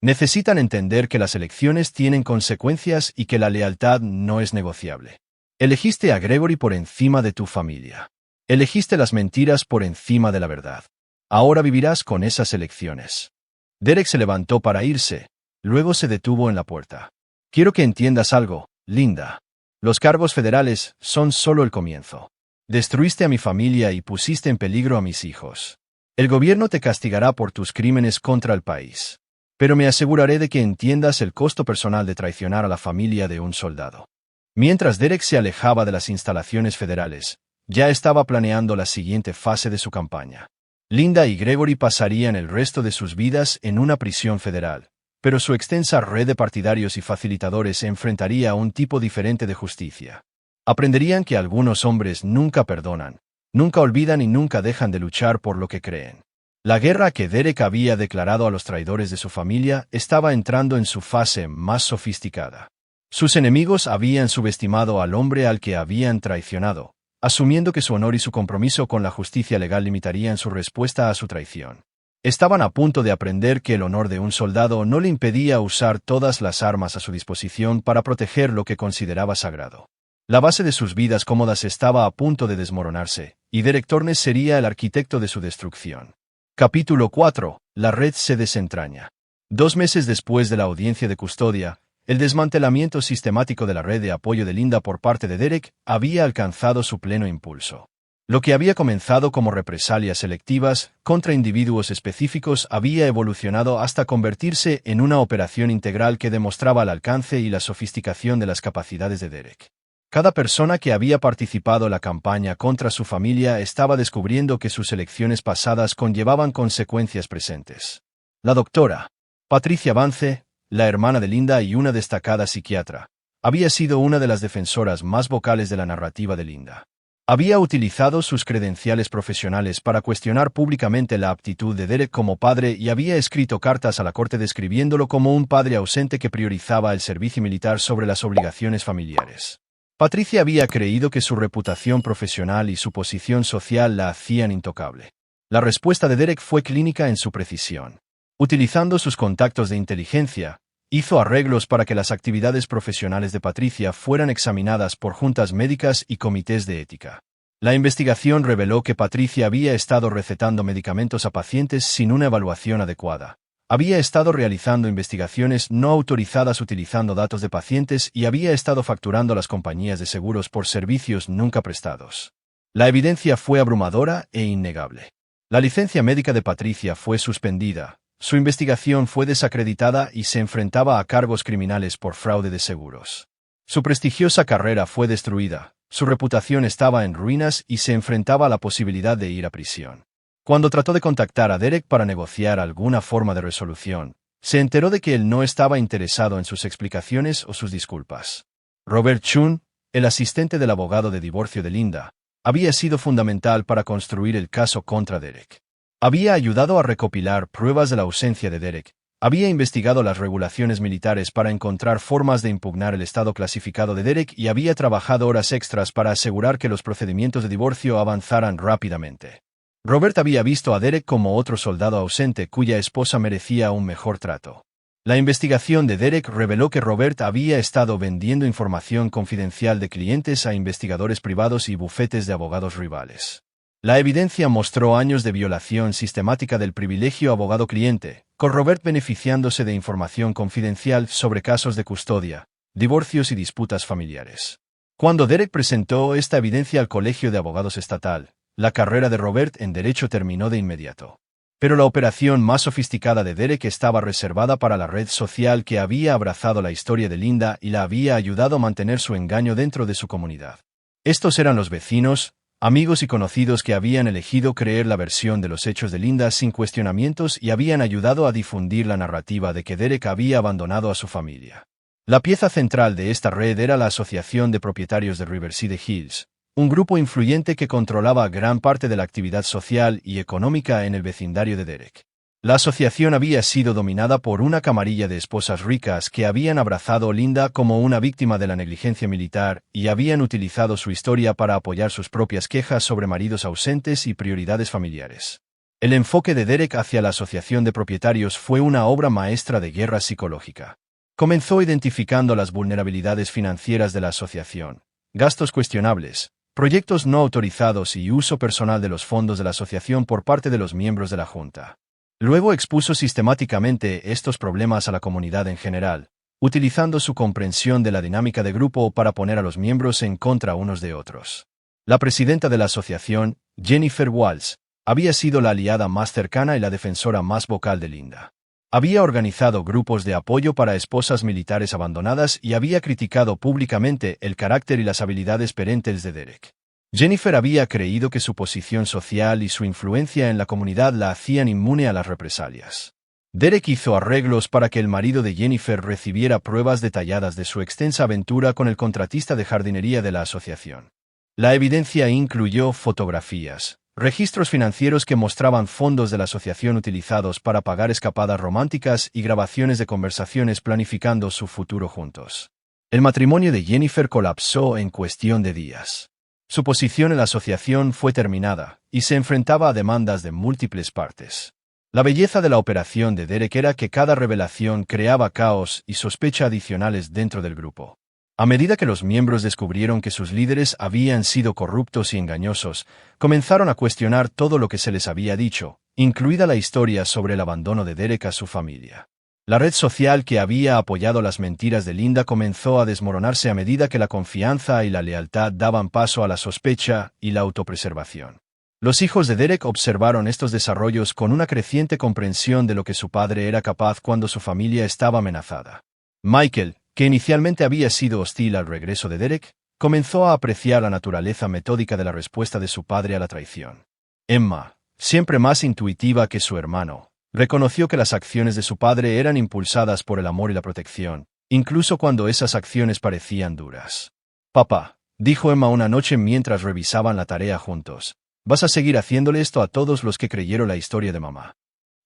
Necesitan entender que las elecciones tienen consecuencias y que la lealtad no es negociable. Elegiste a Gregory por encima de tu familia. Elegiste las mentiras por encima de la verdad. Ahora vivirás con esas elecciones. Derek se levantó para irse, luego se detuvo en la puerta. Quiero que entiendas algo, Linda. Los cargos federales son solo el comienzo. Destruiste a mi familia y pusiste en peligro a mis hijos. El gobierno te castigará por tus crímenes contra el país. Pero me aseguraré de que entiendas el costo personal de traicionar a la familia de un soldado. Mientras Derek se alejaba de las instalaciones federales, ya estaba planeando la siguiente fase de su campaña. Linda y Gregory pasarían el resto de sus vidas en una prisión federal, pero su extensa red de partidarios y facilitadores se enfrentaría a un tipo diferente de justicia. Aprenderían que algunos hombres nunca perdonan, nunca olvidan y nunca dejan de luchar por lo que creen. La guerra que Derek había declarado a los traidores de su familia estaba entrando en su fase más sofisticada. Sus enemigos habían subestimado al hombre al que habían traicionado, asumiendo que su honor y su compromiso con la justicia legal limitarían su respuesta a su traición. Estaban a punto de aprender que el honor de un soldado no le impedía usar todas las armas a su disposición para proteger lo que consideraba sagrado. La base de sus vidas cómodas estaba a punto de desmoronarse, y Derek Tornes sería el arquitecto de su destrucción. Capítulo 4. La red se desentraña. 2 meses después de la audiencia de custodia, el desmantelamiento sistemático de la red de apoyo de Linda por parte de Derek había alcanzado su pleno impulso. Lo que había comenzado como represalias selectivas contra individuos específicos había evolucionado hasta convertirse en una operación integral que demostraba el alcance y la sofisticación de las capacidades de Derek. Cada persona que había participado en la campaña contra su familia estaba descubriendo que sus elecciones pasadas conllevaban consecuencias presentes. La doctora Patricia Vance, la hermana de Linda y una destacada psiquiatra, había sido una de las defensoras más vocales de la narrativa de Linda. Había utilizado sus credenciales profesionales para cuestionar públicamente la aptitud de Derek como padre y había escrito cartas a la corte describiéndolo como un padre ausente que priorizaba el servicio militar sobre las obligaciones familiares. Patricia había creído que su reputación profesional y su posición social la hacían intocable. La respuesta de Derek fue clínica en su precisión. Utilizando sus contactos de inteligencia, hizo arreglos para que las actividades profesionales de Patricia fueran examinadas por juntas médicas y comités de ética. La investigación reveló que Patricia había estado recetando medicamentos a pacientes sin una evaluación adecuada. Había estado realizando investigaciones no autorizadas utilizando datos de pacientes y había estado facturando a las compañías de seguros por servicios nunca prestados. La evidencia fue abrumadora e innegable. La licencia médica de Patricia fue suspendida, su investigación fue desacreditada y se enfrentaba a cargos criminales por fraude de seguros. Su prestigiosa carrera fue destruida, su reputación estaba en ruinas y se enfrentaba a la posibilidad de ir a prisión. Cuando trató de contactar a Derek para negociar alguna forma de resolución, se enteró de que él no estaba interesado en sus explicaciones o sus disculpas. Robert Chun, el asistente del abogado de divorcio de Linda, había sido fundamental para construir el caso contra Derek. Había ayudado a recopilar pruebas de la ausencia de Derek, había investigado las regulaciones militares para encontrar formas de impugnar el estado clasificado de Derek y había trabajado horas extras para asegurar que los procedimientos de divorcio avanzaran rápidamente. Robert había visto a Derek como otro soldado ausente cuya esposa merecía un mejor trato. La investigación de Derek reveló que Robert había estado vendiendo información confidencial de clientes a investigadores privados y bufetes de abogados rivales. La evidencia mostró años de violación sistemática del privilegio abogado-cliente, con Robert beneficiándose de información confidencial sobre casos de custodia, divorcios y disputas familiares. Cuando Derek presentó esta evidencia al Colegio de Abogados Estatal, la carrera de Robert en derecho terminó de inmediato. Pero la operación más sofisticada de Derek estaba reservada para la red social que había abrazado la historia de Linda y la había ayudado a mantener su engaño dentro de su comunidad. Estos eran los vecinos, amigos y conocidos que habían elegido creer la versión de los hechos de Linda sin cuestionamientos y habían ayudado a difundir la narrativa de que Derek había abandonado a su familia. La pieza central de esta red era la Asociación de Propietarios de Riverside Hills, un grupo influyente que controlaba gran parte de la actividad social y económica en el vecindario de Derek. La asociación había sido dominada por una camarilla de esposas ricas que habían abrazado a Linda como una víctima de la negligencia militar y habían utilizado su historia para apoyar sus propias quejas sobre maridos ausentes y prioridades familiares. El enfoque de Derek hacia la asociación de propietarios fue una obra maestra de guerra psicológica. Comenzó identificando las vulnerabilidades financieras de la asociación, gastos cuestionables, proyectos no autorizados y uso personal de los fondos de la asociación por parte de los miembros de la Junta. Luego expuso sistemáticamente estos problemas a la comunidad en general, utilizando su comprensión de la dinámica de grupo para poner a los miembros en contra unos de otros. La presidenta de la asociación, Jennifer Walls, había sido la aliada más cercana y la defensora más vocal de Linda. Había organizado grupos de apoyo para esposas militares abandonadas y había criticado públicamente el carácter y las habilidades perentes de Derek. Jennifer había creído que su posición social y su influencia en la comunidad la hacían inmune a las represalias. Derek hizo arreglos para que el marido de Jennifer recibiera pruebas detalladas de su extensa aventura con el contratista de jardinería de la asociación. La evidencia incluyó fotografías, registros financieros que mostraban fondos de la asociación utilizados para pagar escapadas románticas y grabaciones de conversaciones planificando su futuro juntos. El matrimonio de Jennifer colapsó en cuestión de días. Su posición en la asociación fue terminada, y se enfrentaba a demandas de múltiples partes. La belleza de la operación de Derek era que cada revelación creaba caos y sospecha adicionales dentro del grupo. A medida que los miembros descubrieron que sus líderes habían sido corruptos y engañosos, comenzaron a cuestionar todo lo que se les había dicho, incluida la historia sobre el abandono de Derek a su familia. La red social que había apoyado las mentiras de Linda comenzó a desmoronarse a medida que la confianza y la lealtad daban paso a la sospecha y la autopreservación. Los hijos de Derek observaron estos desarrollos con una creciente comprensión de lo que su padre era capaz cuando su familia estaba amenazada. Michael, que inicialmente había sido hostil al regreso de Derek, comenzó a apreciar la naturaleza metódica de la respuesta de su padre a la traición. Emma, siempre más intuitiva que su hermano, reconoció que las acciones de su padre eran impulsadas por el amor y la protección, incluso cuando esas acciones parecían duras. «Papá», dijo Emma una noche mientras revisaban la tarea juntos, «vas a seguir haciéndole esto a todos los que creyeron la historia de mamá».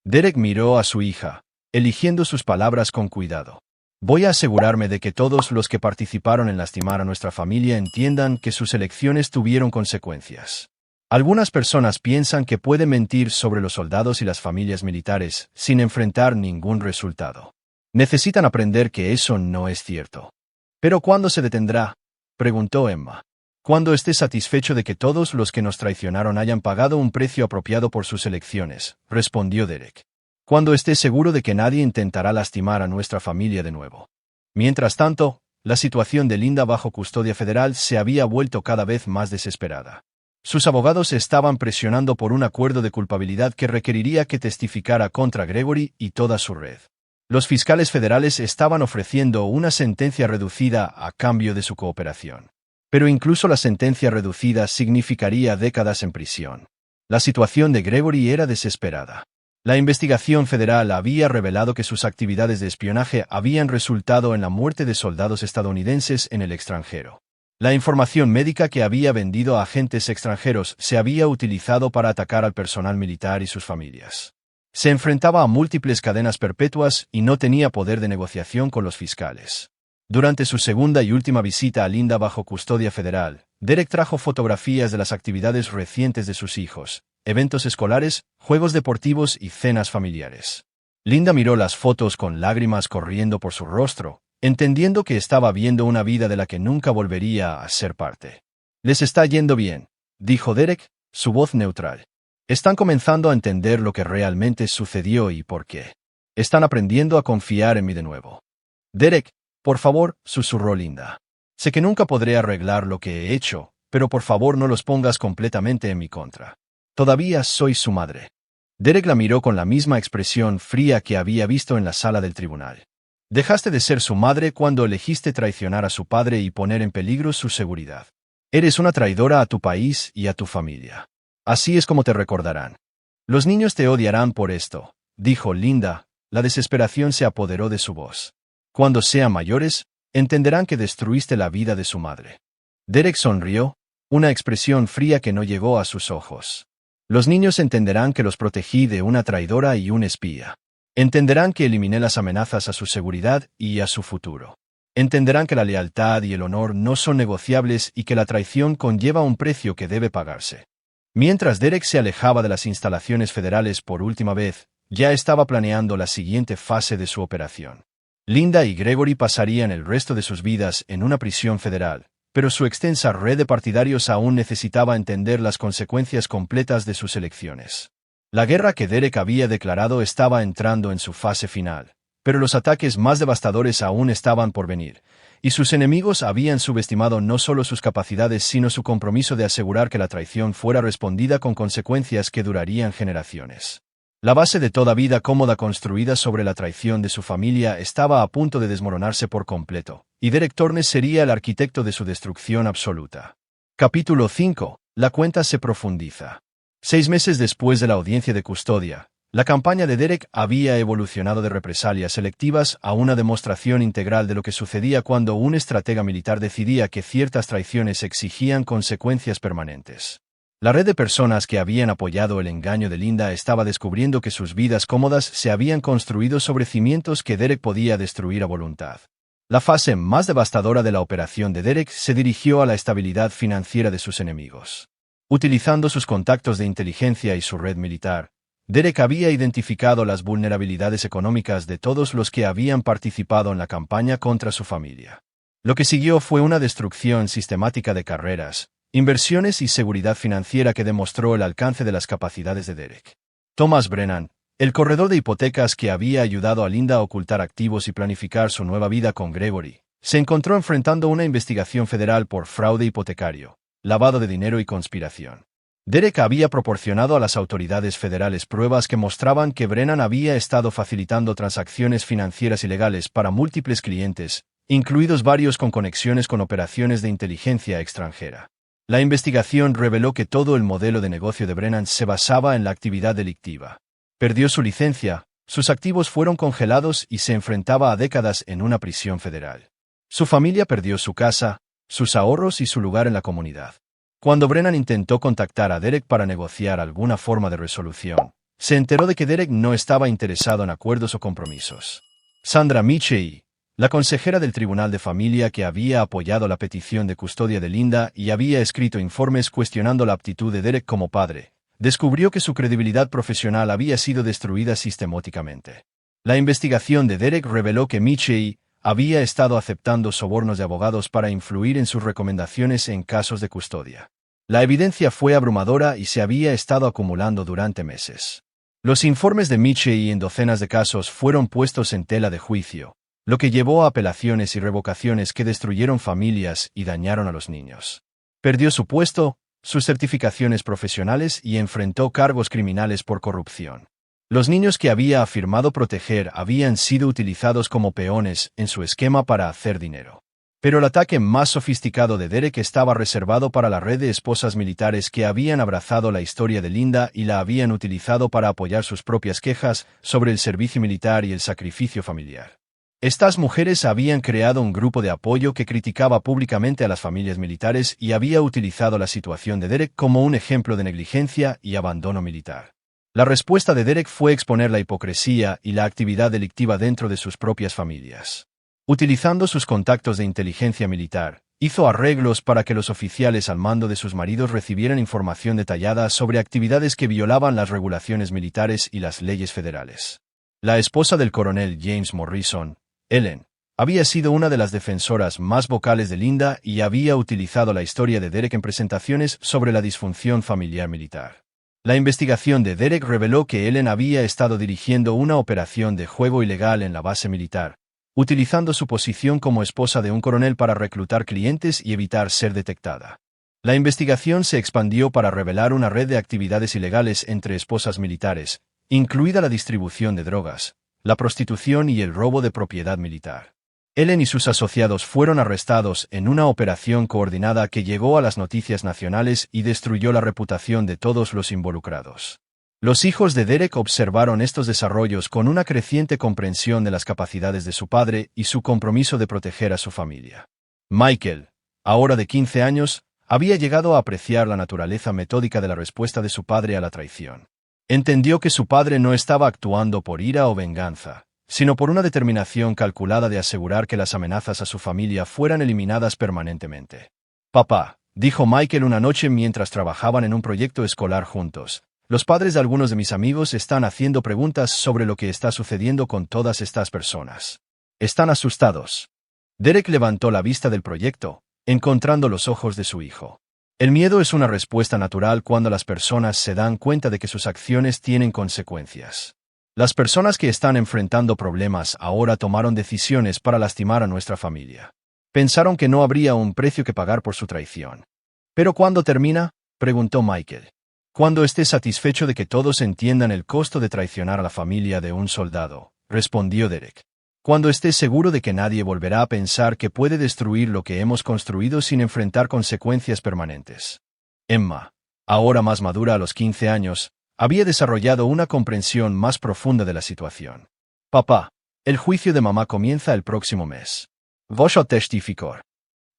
Derek miró a su hija, eligiendo sus palabras con cuidado. «Voy a asegurarme de que todos los que participaron en lastimar a nuestra familia entiendan que sus elecciones tuvieron consecuencias. Algunas personas piensan que pueden mentir sobre los soldados y las familias militares sin enfrentar ningún resultado. Necesitan aprender que eso no es cierto». «¿Pero cuándo se detendrá?», preguntó Emma. «Cuando esté satisfecho de que todos los que nos traicionaron hayan pagado un precio apropiado por sus elecciones», respondió Derek. «Cuando esté seguro de que nadie intentará lastimar a nuestra familia de nuevo». Mientras tanto, la situación de Linda bajo custodia federal se había vuelto cada vez más desesperada. Sus abogados estaban presionando por un acuerdo de culpabilidad que requeriría que testificara contra Gregory y toda su red. Los fiscales federales estaban ofreciendo una sentencia reducida a cambio de su cooperación. Pero incluso la sentencia reducida significaría décadas en prisión. La situación de Gregory era desesperada. La investigación federal había revelado que sus actividades de espionaje habían resultado en la muerte de soldados estadounidenses en el extranjero. La información médica que había vendido a agentes extranjeros se había utilizado para atacar al personal militar y sus familias. Se enfrentaba a múltiples cadenas perpetuas y no tenía poder de negociación con los fiscales. Durante su segunda y última visita a Linda bajo custodia federal, Derek trajo fotografías de las actividades recientes de sus hijos, eventos escolares, juegos deportivos y cenas familiares. Linda miró las fotos con lágrimas corriendo por su rostro, entendiendo que estaba viendo una vida de la que nunca volvería a ser parte. «Les está yendo bien», dijo Derek, su voz neutral. «Están comenzando a entender lo que realmente sucedió y por qué. Están aprendiendo a confiar en mí de nuevo». «Derek, por favor», susurró Linda. «Sé que nunca podré arreglar lo que he hecho, pero por favor no los pongas completamente en mi contra. Todavía soy su madre». Derek la miró con la misma expresión fría que había visto en la sala del tribunal. «Dejaste de ser su madre cuando elegiste traicionar a su padre y poner en peligro su seguridad. Eres una traidora a tu país y a tu familia. Así es como te recordarán. Los niños te odiarán por esto», dijo Linda. La desesperación se apoderó de su voz. «Cuando sean mayores, entenderán que destruiste la vida de su madre». Derek sonrió, una expresión fría que no llegó a sus ojos. «Los niños entenderán que los protegí de una traidora y un espía. Entenderán que eliminé las amenazas a su seguridad y a su futuro. Entenderán que la lealtad y el honor no son negociables y que la traición conlleva un precio que debe pagarse». Mientras Derek se alejaba de las instalaciones federales por última vez, ya estaba planeando la siguiente fase de su operación. Linda y Gregory pasarían el resto de sus vidas en una prisión federal, pero su extensa red de partidarios aún necesitaba entender las consecuencias completas de sus elecciones. La guerra que Derek había declarado estaba entrando en su fase final, pero los ataques más devastadores aún estaban por venir, y sus enemigos habían subestimado no solo sus capacidades sino su compromiso de asegurar que la traición fuera respondida con consecuencias que durarían generaciones. La base de toda vida cómoda construida sobre la traición de su familia estaba a punto de desmoronarse por completo, y Derek Tornes sería el arquitecto de su destrucción absoluta. Capítulo 5. La cuenta se profundiza. 6 meses después de la audiencia de custodia, la campaña de Derek había evolucionado de represalias selectivas a una demostración integral de lo que sucedía cuando un estratega militar decidía que ciertas traiciones exigían consecuencias permanentes. La red de personas que habían apoyado el engaño de Linda estaba descubriendo que sus vidas cómodas se habían construido sobre cimientos que Derek podía destruir a voluntad. La fase más devastadora de la operación de Derek se dirigió a la estabilidad financiera de sus enemigos. Utilizando sus contactos de inteligencia y su red militar, Derek había identificado las vulnerabilidades económicas de todos los que habían participado en la campaña contra su familia. Lo que siguió fue una destrucción sistemática de carreras, inversiones y seguridad financiera que demostró el alcance de las capacidades de Derek. Thomas Brennan, el corredor de hipotecas que había ayudado a Linda a ocultar activos y planificar su nueva vida con Gregory, se encontró enfrentando una investigación federal por fraude hipotecario, lavado de dinero y conspiración. Derek había proporcionado a las autoridades federales pruebas que mostraban que Brennan había estado facilitando transacciones financieras ilegales para múltiples clientes, incluidos varios con conexiones con operaciones de inteligencia extranjera. La investigación reveló que todo el modelo de negocio de Brennan se basaba en la actividad delictiva. Perdió su licencia, sus activos fueron congelados y se enfrentaba a décadas en una prisión federal. Su familia perdió su casa, sus ahorros y su lugar en la comunidad. Cuando Brennan intentó contactar a Derek para negociar alguna forma de resolución, se enteró de que Derek no estaba interesado en acuerdos o compromisos. Sandra Michie, la consejera del Tribunal de Familia que había apoyado la petición de custodia de Linda y había escrito informes cuestionando la aptitud de Derek como padre, descubrió que su credibilidad profesional había sido destruida sistemáticamente. La investigación de Derek reveló que Michie había estado aceptando sobornos de abogados para influir en sus recomendaciones en casos de custodia. La evidencia fue abrumadora y se había estado acumulando durante meses. Los informes de Michie en docenas de casos fueron puestos en tela de juicio, lo que llevó a apelaciones y revocaciones que destruyeron familias y dañaron a los niños. Perdió su puesto, sus certificaciones profesionales y enfrentó cargos criminales por corrupción. Los niños que había afirmado proteger habían sido utilizados como peones en su esquema para hacer dinero. Pero el ataque más sofisticado de Derek estaba reservado para la red de esposas militares que habían abrazado la historia de Linda y la habían utilizado para apoyar sus propias quejas sobre el servicio militar y el sacrificio familiar. Estas mujeres habían creado un grupo de apoyo que criticaba públicamente a las familias militares y había utilizado la situación de Derek como un ejemplo de negligencia y abandono militar. La respuesta de Derek fue exponer la hipocresía y la actividad delictiva dentro de sus propias familias. Utilizando sus contactos de inteligencia militar, hizo arreglos para que los oficiales al mando de sus maridos recibieran información detallada sobre actividades que violaban las regulaciones militares y las leyes federales. La esposa del coronel James Morrison, Ellen, había sido una de las defensoras más vocales de Linda y había utilizado la historia de Derek en presentaciones sobre la disfunción familiar militar. La investigación de Derek reveló que Ellen había estado dirigiendo una operación de juego ilegal en la base militar, utilizando su posición como esposa de un coronel para reclutar clientes y evitar ser detectada. La investigación se expandió para revelar una red de actividades ilegales entre esposas militares, incluida la distribución de drogas, la prostitución y el robo de propiedad militar. Ellen y sus asociados fueron arrestados en una operación coordinada que llegó a las noticias nacionales y destruyó la reputación de todos los involucrados. Los hijos de Derek observaron estos desarrollos con una creciente comprensión de las capacidades de su padre y su compromiso de proteger a su familia. Michael, ahora de 15 años, había llegado a apreciar la naturaleza metódica de la respuesta de su padre a la traición. Entendió que su padre no estaba actuando por ira o venganza, sino por una determinación calculada de asegurar que las amenazas a su familia fueran eliminadas permanentemente. Papá, dijo Michael una noche mientras trabajaban en un proyecto escolar juntos, los padres de algunos de mis amigos están haciendo preguntas sobre lo que está sucediendo con todas estas personas. Están asustados. Derek levantó la vista del proyecto, encontrando los ojos de su hijo. El miedo es una respuesta natural cuando las personas se dan cuenta de que sus acciones tienen consecuencias. Las personas que están enfrentando problemas ahora tomaron decisiones para lastimar a nuestra familia. Pensaron que no habría un precio que pagar por su traición. ¿Pero cuándo termina?, preguntó Michael. Cuando esté satisfecho de que todos entiendan el costo de traicionar a la familia de un soldado, respondió Derek. Cuando esté seguro de que nadie volverá a pensar que puede destruir lo que hemos construido sin enfrentar consecuencias permanentes. Emma, ahora más madura a los 15 años, había desarrollado una comprensión más profunda de la situación. Papá, el juicio de mamá comienza el próximo mes. Voy a testificar.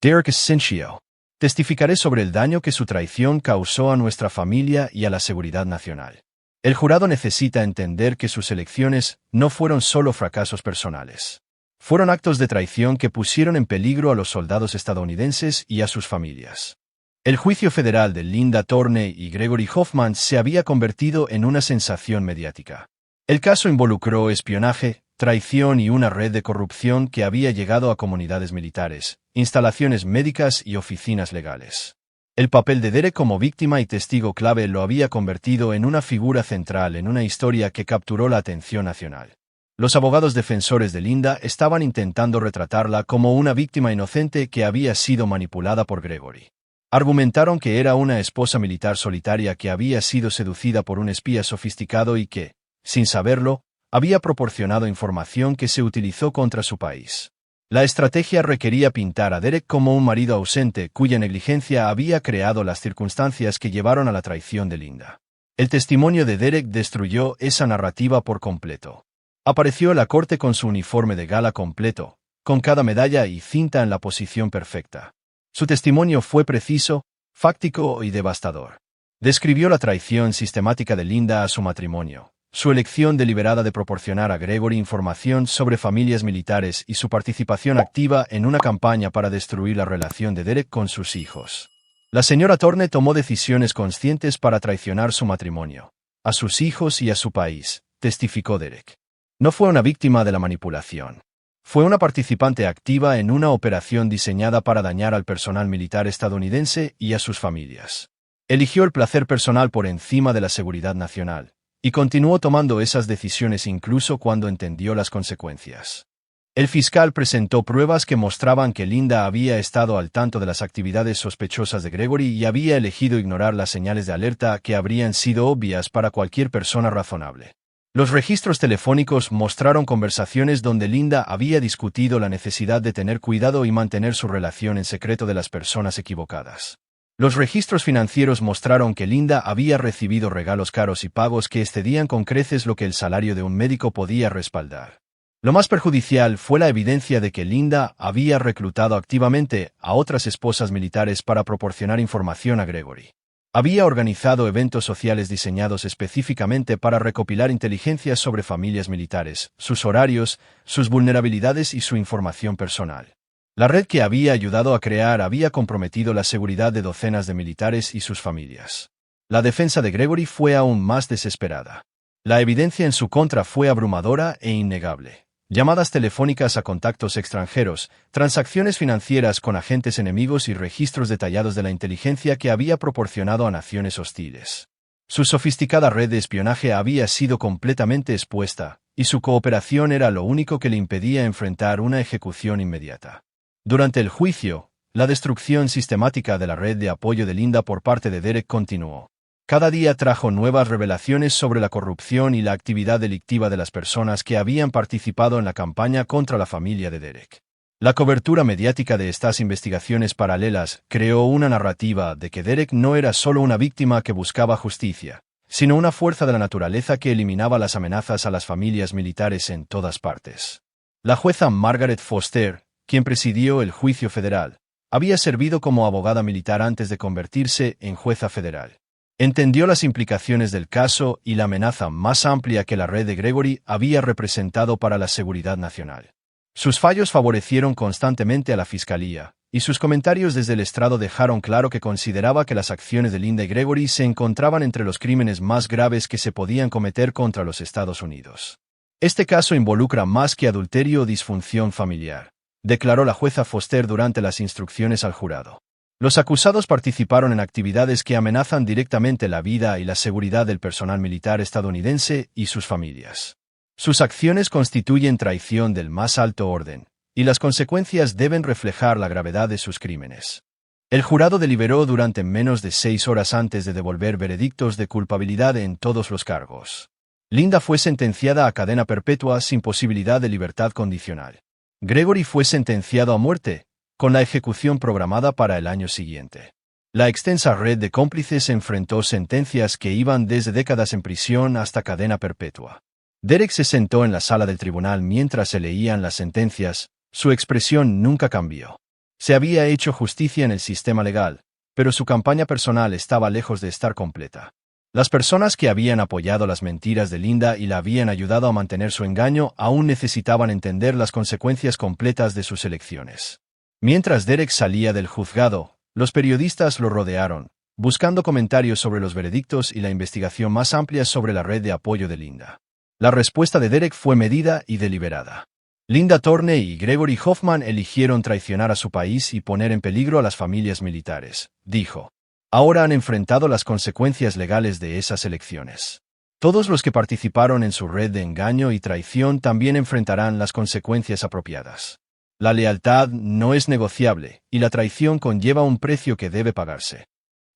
Derek Sinchio. Testificaré sobre el daño que su traición causó a nuestra familia y a la seguridad nacional. El jurado necesita entender que sus elecciones no fueron solo fracasos personales. Fueron actos de traición que pusieron en peligro a los soldados estadounidenses y a sus familias. El juicio federal de Linda Torney y Gregory Hoffman se había convertido en una sensación mediática. El caso involucró espionaje, traición y una red de corrupción que había llegado a comunidades militares, instalaciones médicas y oficinas legales. El papel de Derek como víctima y testigo clave lo había convertido en una figura central en una historia que capturó la atención nacional. Los abogados defensores de Linda estaban intentando retratarla como una víctima inocente que había sido manipulada por Gregory. Argumentaron que era una esposa militar solitaria que había sido seducida por un espía sofisticado y que, sin saberlo, había proporcionado información que se utilizó contra su país. La estrategia requería pintar a Derek como un marido ausente cuya negligencia había creado las circunstancias que llevaron a la traición de Linda. El testimonio de Derek destruyó esa narrativa por completo. Apareció en la corte con su uniforme de gala completo, con cada medalla y cinta en la posición perfecta. Su testimonio fue preciso, fáctico y devastador. Describió la traición sistemática de Linda a su matrimonio, su elección deliberada de proporcionar a Gregory información sobre familias militares y su participación activa en una campaña para destruir la relación de Derek con sus hijos. La señora Thorne tomó decisiones conscientes para traicionar su matrimonio, a sus hijos y a su país, testificó Derek. No fue una víctima de la manipulación. Fue una participante activa en una operación diseñada para dañar al personal militar estadounidense y a sus familias. Eligió el placer personal por encima de la seguridad nacional, y continuó tomando esas decisiones incluso cuando entendió las consecuencias. El fiscal presentó pruebas que mostraban que Linda había estado al tanto de las actividades sospechosas de Gregory y había elegido ignorar las señales de alerta que habrían sido obvias para cualquier persona razonable. Los registros telefónicos mostraron conversaciones donde Linda había discutido la necesidad de tener cuidado y mantener su relación en secreto de las personas equivocadas. Los registros financieros mostraron que Linda había recibido regalos caros y pagos que excedían con creces lo que el salario de un médico podía respaldar. Lo más perjudicial fue la evidencia de que Linda había reclutado activamente a otras esposas militares para proporcionar información a Gregory. Había organizado eventos sociales diseñados específicamente para recopilar inteligencia sobre familias militares, sus horarios, sus vulnerabilidades y su información personal. La red que había ayudado a crear había comprometido la seguridad de docenas de militares y sus familias. La defensa de Gregory fue aún más desesperada. La evidencia en su contra fue abrumadora e innegable. Llamadas telefónicas a contactos extranjeros, transacciones financieras con agentes enemigos y registros detallados de la inteligencia que había proporcionado a naciones hostiles. Su sofisticada red de espionaje había sido completamente expuesta, y su cooperación era lo único que le impedía enfrentar una ejecución inmediata. Durante el juicio, la destrucción sistemática de la red de apoyo de Linda por parte de Derek continuó. Cada día trajo nuevas revelaciones sobre la corrupción y la actividad delictiva de las personas que habían participado en la campaña contra la familia de Derek. La cobertura mediática de estas investigaciones paralelas creó una narrativa de que Derek no era solo una víctima que buscaba justicia, sino una fuerza de la naturaleza que eliminaba las amenazas a las familias militares en todas partes. La jueza Margaret Foster, quien presidió el juicio federal, había servido como abogada militar antes de convertirse en jueza federal. Entendió las implicaciones del caso y la amenaza más amplia que la red de Gregory había representado para la seguridad nacional. Sus fallos favorecieron constantemente a la fiscalía, y sus comentarios desde el estrado dejaron claro que consideraba que las acciones de Linda y Gregory se encontraban entre los crímenes más graves que se podían cometer contra los Estados Unidos. Este caso involucra más que adulterio o disfunción familiar, declaró la jueza Foster durante las instrucciones al jurado. Los acusados participaron en actividades que amenazan directamente la vida y la seguridad del personal militar estadounidense y sus familias. Sus acciones constituyen traición del más alto orden, y las consecuencias deben reflejar la gravedad de sus crímenes. El jurado deliberó durante menos de 6 horas antes de devolver veredictos de culpabilidad en todos los cargos. Linda fue sentenciada a cadena perpetua sin posibilidad de libertad condicional. Gregory fue sentenciado a muerte, con la ejecución programada para el año siguiente. La extensa red de cómplices enfrentó sentencias que iban desde décadas en prisión hasta cadena perpetua. Derek se sentó en la sala del tribunal mientras se leían las sentencias, su expresión nunca cambió. Se había hecho justicia en el sistema legal, pero su campaña personal estaba lejos de estar completa. Las personas que habían apoyado las mentiras de Linda y la habían ayudado a mantener su engaño aún necesitaban entender las consecuencias completas de sus elecciones. Mientras Derek salía del juzgado, los periodistas lo rodearon, buscando comentarios sobre los veredictos y la investigación más amplia sobre la red de apoyo de Linda. La respuesta de Derek fue medida y deliberada. Linda Thorne y Gregory Hoffman eligieron traicionar a su país y poner en peligro a las familias militares, dijo. Ahora han enfrentado las consecuencias legales de esas elecciones. Todos los que participaron en su red de engaño y traición también enfrentarán las consecuencias apropiadas. La lealtad no es negociable, y la traición conlleva un precio que debe pagarse.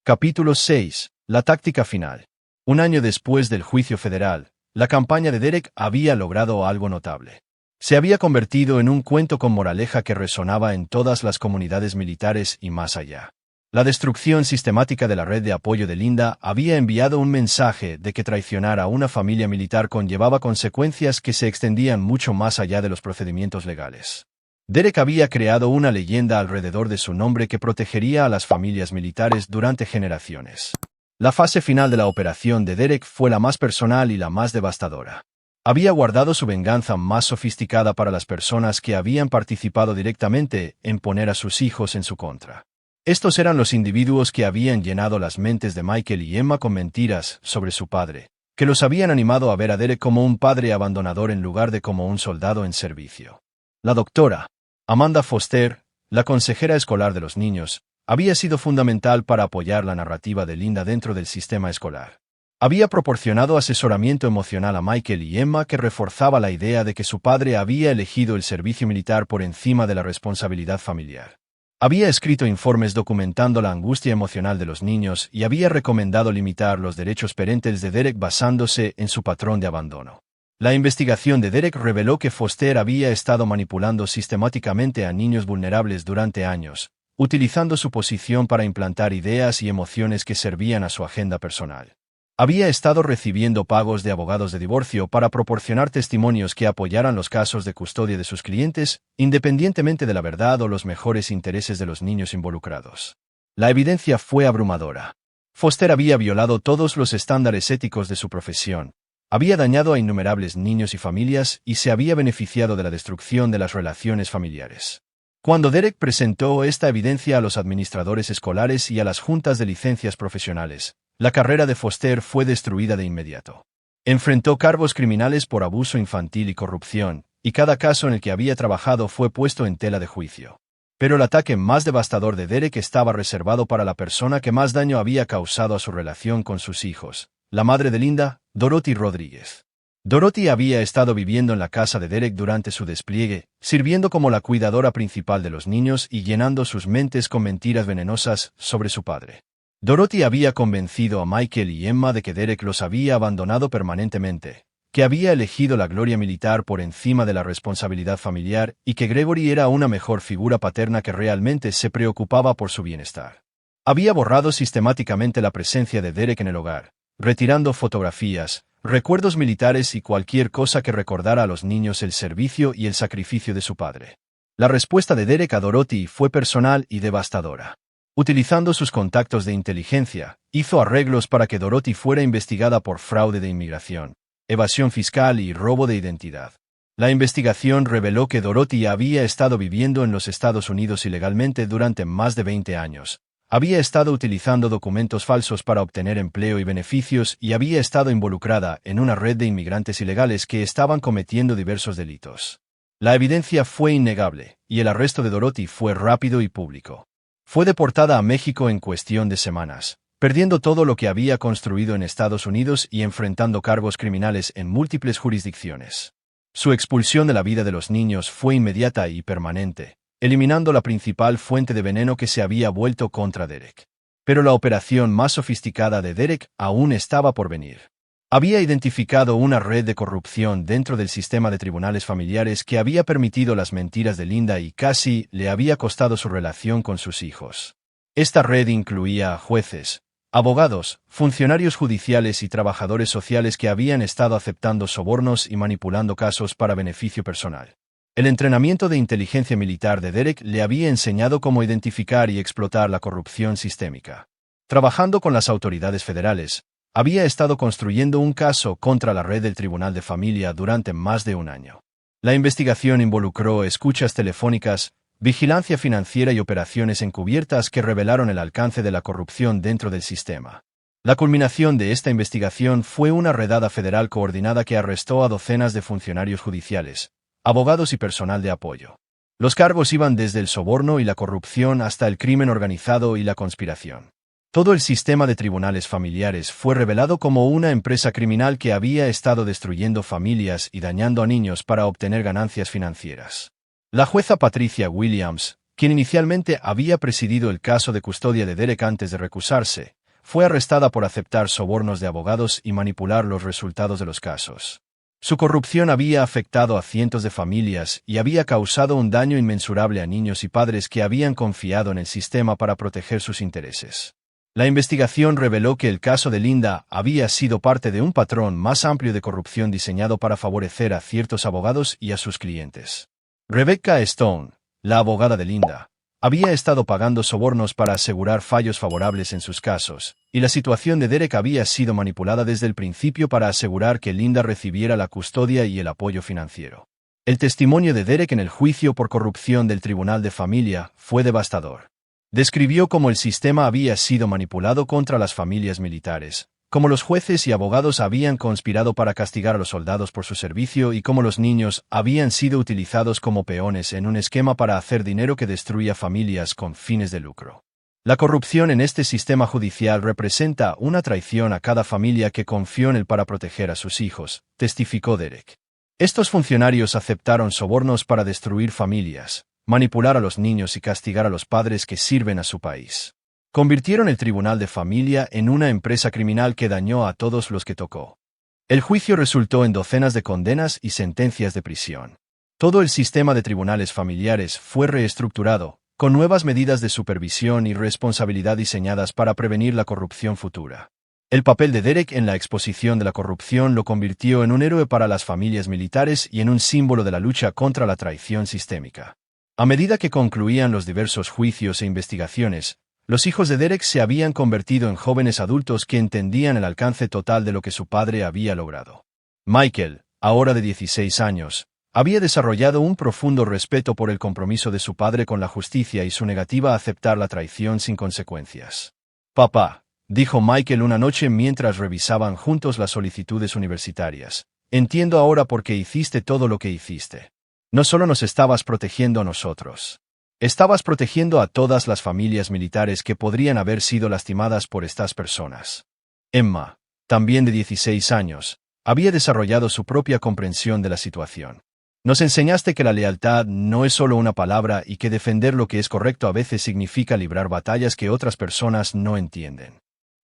Capítulo 6. La táctica final. Un año después del juicio federal, la campaña de Derek había logrado algo notable. Se había convertido en un cuento con moraleja que resonaba en todas las comunidades militares y más allá. La destrucción sistemática de la red de apoyo de Linda había enviado un mensaje de que traicionar a una familia militar conllevaba consecuencias que se extendían mucho más allá de los procedimientos legales. Derek había creado una leyenda alrededor de su nombre que protegería a las familias militares durante generaciones. La fase final de la operación de Derek fue la más personal y la más devastadora. Había guardado su venganza más sofisticada para las personas que habían participado directamente en poner a sus hijos en su contra. Estos eran los individuos que habían llenado las mentes de Michael y Emma con mentiras sobre su padre, que los habían animado a ver a Derek como un padre abandonador en lugar de como un soldado en servicio. La doctora Amanda Foster, la consejera escolar de los niños, había sido fundamental para apoyar la narrativa de Linda dentro del sistema escolar. Había proporcionado asesoramiento emocional a Michael y Emma que reforzaba la idea de que su padre había elegido el servicio militar por encima de la responsabilidad familiar. Había escrito informes documentando la angustia emocional de los niños y había recomendado limitar los derechos parentales de Derek basándose en su patrón de abandono. La investigación de Derek reveló que Foster había estado manipulando sistemáticamente a niños vulnerables durante años, utilizando su posición para implantar ideas y emociones que servían a su agenda personal. Había estado recibiendo pagos de abogados de divorcio para proporcionar testimonios que apoyaran los casos de custodia de sus clientes, independientemente de la verdad o los mejores intereses de los niños involucrados. La evidencia fue abrumadora. Foster había violado todos los estándares éticos de su profesión, había dañado a innumerables niños y familias y se había beneficiado de la destrucción de las relaciones familiares. Cuando Derek presentó esta evidencia a los administradores escolares y a las juntas de licencias profesionales, la carrera de Foster fue destruida de inmediato. Enfrentó cargos criminales por abuso infantil y corrupción, y cada caso en el que había trabajado fue puesto en tela de juicio. Pero el ataque más devastador de Derek estaba reservado para la persona que más daño había causado a su relación con sus hijos, la madre de Linda, Dorothy Rodríguez. Dorothy había estado viviendo en la casa de Derek durante su despliegue, sirviendo como la cuidadora principal de los niños y llenando sus mentes con mentiras venenosas sobre su padre. Dorothy había convencido a Michael y Emma de que Derek los había abandonado permanentemente, que había elegido la gloria militar por encima de la responsabilidad familiar y que Gregory era una mejor figura paterna que realmente se preocupaba por su bienestar. Había borrado sistemáticamente la presencia de Derek en el hogar, retirando fotografías, recuerdos militares y cualquier cosa que recordara a los niños el servicio y el sacrificio de su padre. La respuesta de Derek a Dorothy fue personal y devastadora. Utilizando sus contactos de inteligencia, hizo arreglos para que Dorothy fuera investigada por fraude de inmigración, evasión fiscal y robo de identidad. La investigación reveló que Dorothy había estado viviendo en los Estados Unidos ilegalmente durante más de 20 años. Había estado utilizando documentos falsos para obtener empleo y beneficios y había estado involucrada en una red de inmigrantes ilegales que estaban cometiendo diversos delitos. La evidencia fue innegable, y el arresto de Dorothy fue rápido y público. Fue deportada a México en cuestión de semanas, perdiendo todo lo que había construido en Estados Unidos y enfrentando cargos criminales en múltiples jurisdicciones. Su expulsión de la vida de los niños fue inmediata y permanente, eliminando la principal fuente de veneno que se había vuelto contra Derek. Pero la operación más sofisticada de Derek aún estaba por venir. Había identificado una red de corrupción dentro del sistema de tribunales familiares que había permitido las mentiras de Linda y casi le había costado su relación con sus hijos. Esta red incluía a jueces, abogados, funcionarios judiciales y trabajadores sociales que habían estado aceptando sobornos y manipulando casos para beneficio personal. El entrenamiento de inteligencia militar de Derek le había enseñado cómo identificar y explotar la corrupción sistémica. Trabajando con las autoridades federales, había estado construyendo un caso contra la red del Tribunal de Familia durante más de un año. La investigación involucró escuchas telefónicas, vigilancia financiera y operaciones encubiertas que revelaron el alcance de la corrupción dentro del sistema. La culminación de esta investigación fue una redada federal coordinada que arrestó a docenas de funcionarios judiciales, abogados y personal de apoyo. Los cargos iban desde el soborno y la corrupción hasta el crimen organizado y la conspiración. Todo el sistema de tribunales familiares fue revelado como una empresa criminal que había estado destruyendo familias y dañando a niños para obtener ganancias financieras. La jueza Patricia Williams, quien inicialmente había presidido el caso de custodia de Derek antes de recusarse, fue arrestada por aceptar sobornos de abogados y manipular los resultados de los casos. Su corrupción había afectado a cientos de familias y había causado un daño inmensurable a niños y padres que habían confiado en el sistema para proteger sus intereses. La investigación reveló que el caso de Linda había sido parte de un patrón más amplio de corrupción diseñado para favorecer a ciertos abogados y a sus clientes. Rebecca Stone, la abogada de Linda, había estado pagando sobornos para asegurar fallos favorables en sus casos, y la situación de Derek había sido manipulada desde el principio para asegurar que Linda recibiera la custodia y el apoyo financiero. El testimonio de Derek en el juicio por corrupción del Tribunal de Familia fue devastador. Describió cómo el sistema había sido manipulado contra las familias militares, cómo los jueces y abogados habían conspirado para castigar a los soldados por su servicio y cómo los niños habían sido utilizados como peones en un esquema para hacer dinero que destruía familias con fines de lucro. La corrupción en este sistema judicial representa una traición a cada familia que confió en él para proteger a sus hijos, testificó Derek. Estos funcionarios aceptaron sobornos para destruir familias, manipular a los niños y castigar a los padres que sirven a su país. Convirtieron el Tribunal de Familia en una empresa criminal que dañó a todos los que tocó. El juicio resultó en docenas de condenas y sentencias de prisión. Todo el sistema de tribunales familiares fue reestructurado, con nuevas medidas de supervisión y responsabilidad diseñadas para prevenir la corrupción futura. El papel de Derek en la exposición de la corrupción lo convirtió en un héroe para las familias militares y en un símbolo de la lucha contra la traición sistémica. A medida que concluían los diversos juicios e investigaciones, los hijos de Derek se habían convertido en jóvenes adultos que entendían el alcance total de lo que su padre había logrado. Michael, ahora de 16 años, había desarrollado un profundo respeto por el compromiso de su padre con la justicia y su negativa a aceptar la traición sin consecuencias. «Papá», dijo Michael una noche mientras revisaban juntos las solicitudes universitarias, «entiendo ahora por qué hiciste todo lo que hiciste. No solo nos estabas protegiendo a nosotros. Estabas protegiendo a todas las familias militares que podrían haber sido lastimadas por estas personas». Emma, también de 16 años, había desarrollado su propia comprensión de la situación. «Nos enseñaste que la lealtad no es solo una palabra y que defender lo que es correcto a veces significa librar batallas que otras personas no entienden».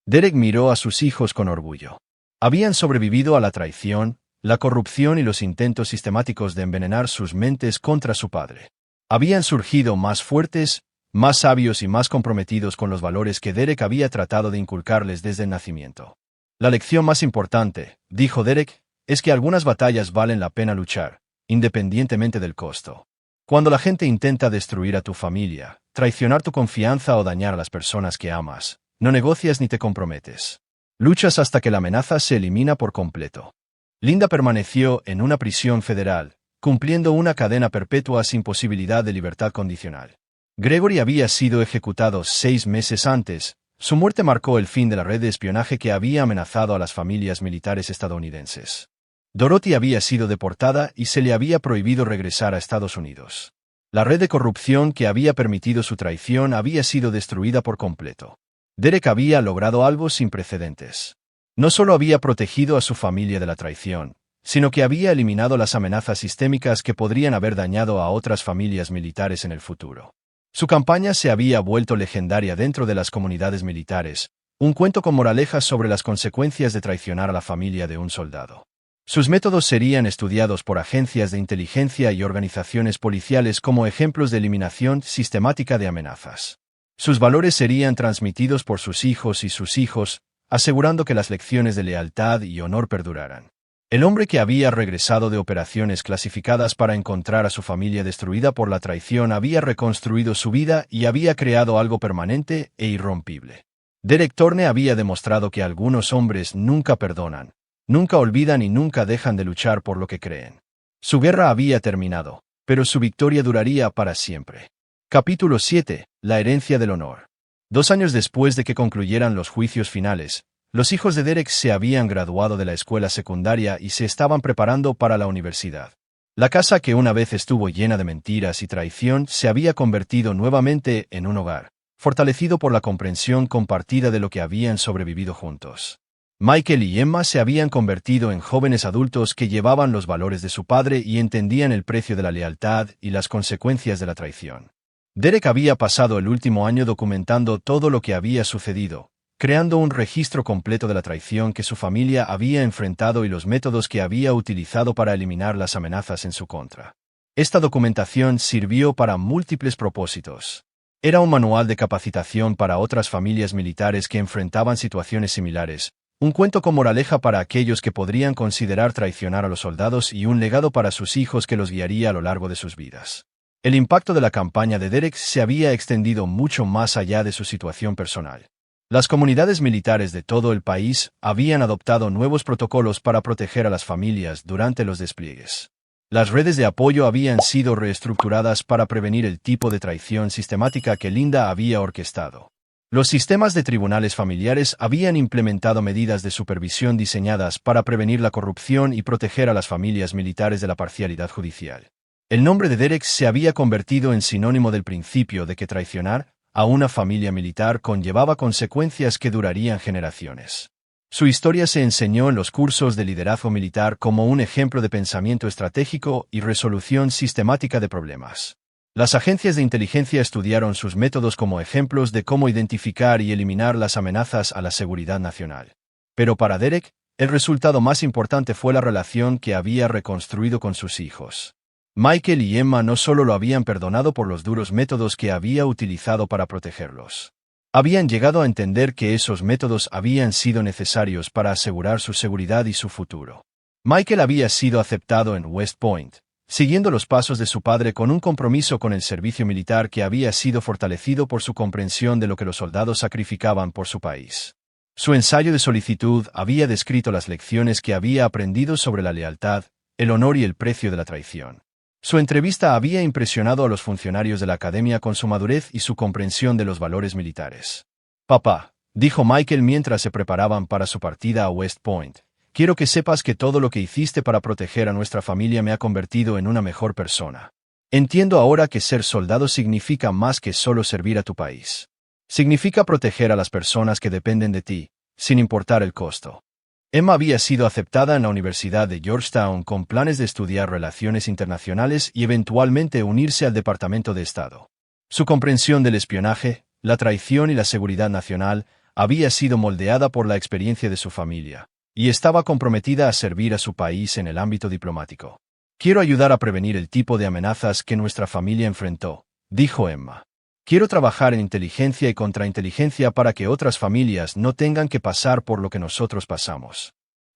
Derek miró a sus hijos con orgullo. Habían sobrevivido a la traición, la corrupción y los intentos sistemáticos de envenenar sus mentes contra su padre. Habían surgido más fuertes, más sabios y más comprometidos con los valores que Derek había tratado de inculcarles desde el nacimiento. «La lección más importante», dijo Derek, «es que algunas batallas valen la pena luchar, independientemente del costo. Cuando la gente intenta destruir a tu familia, traicionar tu confianza o dañar a las personas que amas, no negocias ni te comprometes. Luchas hasta que la amenaza se elimina por completo». Linda permaneció en una prisión federal, cumpliendo una cadena perpetua sin posibilidad de libertad condicional. Gregory había sido ejecutado 6 meses antes. Su muerte marcó el fin de la red de espionaje que había amenazado a las familias militares estadounidenses. Dorothy había sido deportada y se le había prohibido regresar a Estados Unidos. La red de corrupción que había permitido su traición había sido destruida por completo. Derek había logrado algo sin precedentes. No solo había protegido a su familia de la traición, sino que había eliminado las amenazas sistémicas que podrían haber dañado a otras familias militares en el futuro. Su campaña se había vuelto legendaria dentro de las comunidades militares, un cuento con moralejas sobre las consecuencias de traicionar a la familia de un soldado. Sus métodos serían estudiados por agencias de inteligencia y organizaciones policiales como ejemplos de eliminación sistemática de amenazas. Sus valores serían transmitidos por sus hijos y sus hijos, asegurando que las lecciones de lealtad y honor perduraran. El hombre que había regresado de operaciones clasificadas para encontrar a su familia destruida por la traición había reconstruido su vida y había creado algo permanente e irrompible. Derek Thorne había demostrado que algunos hombres nunca perdonan, nunca olvidan y nunca dejan de luchar por lo que creen. Su guerra había terminado, pero su victoria duraría para siempre. Capítulo 7. La herencia del honor. 2 años después de que concluyeran los juicios finales, los hijos de Derek se habían graduado de la escuela secundaria y se estaban preparando para la universidad. La casa que una vez estuvo llena de mentiras y traición se había convertido nuevamente en un hogar, fortalecido por la comprensión compartida de lo que habían sobrevivido juntos. Michael y Emma se habían convertido en jóvenes adultos que llevaban los valores de su padre y entendían el precio de la lealtad y las consecuencias de la traición. Derek había pasado el último año documentando todo lo que había sucedido, creando un registro completo de la traición que su familia había enfrentado y los métodos que había utilizado para eliminar las amenazas en su contra. Esta documentación sirvió para múltiples propósitos. Era un manual de capacitación para otras familias militares que enfrentaban situaciones similares, un cuento con moraleja para aquellos que podrían considerar traicionar a los soldados y un legado para sus hijos que los guiaría a lo largo de sus vidas. El impacto de la campaña de Derek se había extendido mucho más allá de su situación personal. Las comunidades militares de todo el país habían adoptado nuevos protocolos para proteger a las familias durante los despliegues. Las redes de apoyo habían sido reestructuradas para prevenir el tipo de traición sistemática que Linda había orquestado. Los sistemas de tribunales familiares habían implementado medidas de supervisión diseñadas para prevenir la corrupción y proteger a las familias militares de la parcialidad judicial. El nombre de Derek se había convertido en sinónimo del principio de que traicionar a una familia militar conllevaba consecuencias que durarían generaciones. Su historia se enseñó en los cursos de liderazgo militar como un ejemplo de pensamiento estratégico y resolución sistemática de problemas. Las agencias de inteligencia estudiaron sus métodos como ejemplos de cómo identificar y eliminar las amenazas a la seguridad nacional. Pero para Derek, el resultado más importante fue la relación que había reconstruido con sus hijos. Michael y Emma no solo lo habían perdonado por los duros métodos que había utilizado para protegerlos. Habían llegado a entender que esos métodos habían sido necesarios para asegurar su seguridad y su futuro. Michael había sido aceptado en West Point, siguiendo los pasos de su padre con un compromiso con el servicio militar que había sido fortalecido por su comprensión de lo que los soldados sacrificaban por su país. Su ensayo de solicitud había descrito las lecciones que había aprendido sobre la lealtad, el honor y el precio de la traición. Su entrevista había impresionado a los funcionarios de la academia con su madurez y su comprensión de los valores militares. «Papá», dijo Michael mientras se preparaban para su partida a West Point, «quiero que sepas que todo lo que hiciste para proteger a nuestra familia me ha convertido en una mejor persona. Entiendo ahora que ser soldado significa más que solo servir a tu país. Significa proteger a las personas que dependen de ti, sin importar el costo». Emma había sido aceptada en la Universidad de Georgetown con planes de estudiar relaciones internacionales y eventualmente unirse al Departamento de Estado. Su comprensión del espionaje, la traición y la seguridad nacional había sido moldeada por la experiencia de su familia, y estaba comprometida a servir a su país en el ámbito diplomático. «Quiero ayudar a prevenir el tipo de amenazas que nuestra familia enfrentó», dijo Emma. «Quiero trabajar en inteligencia y contrainteligencia para que otras familias no tengan que pasar por lo que nosotros pasamos».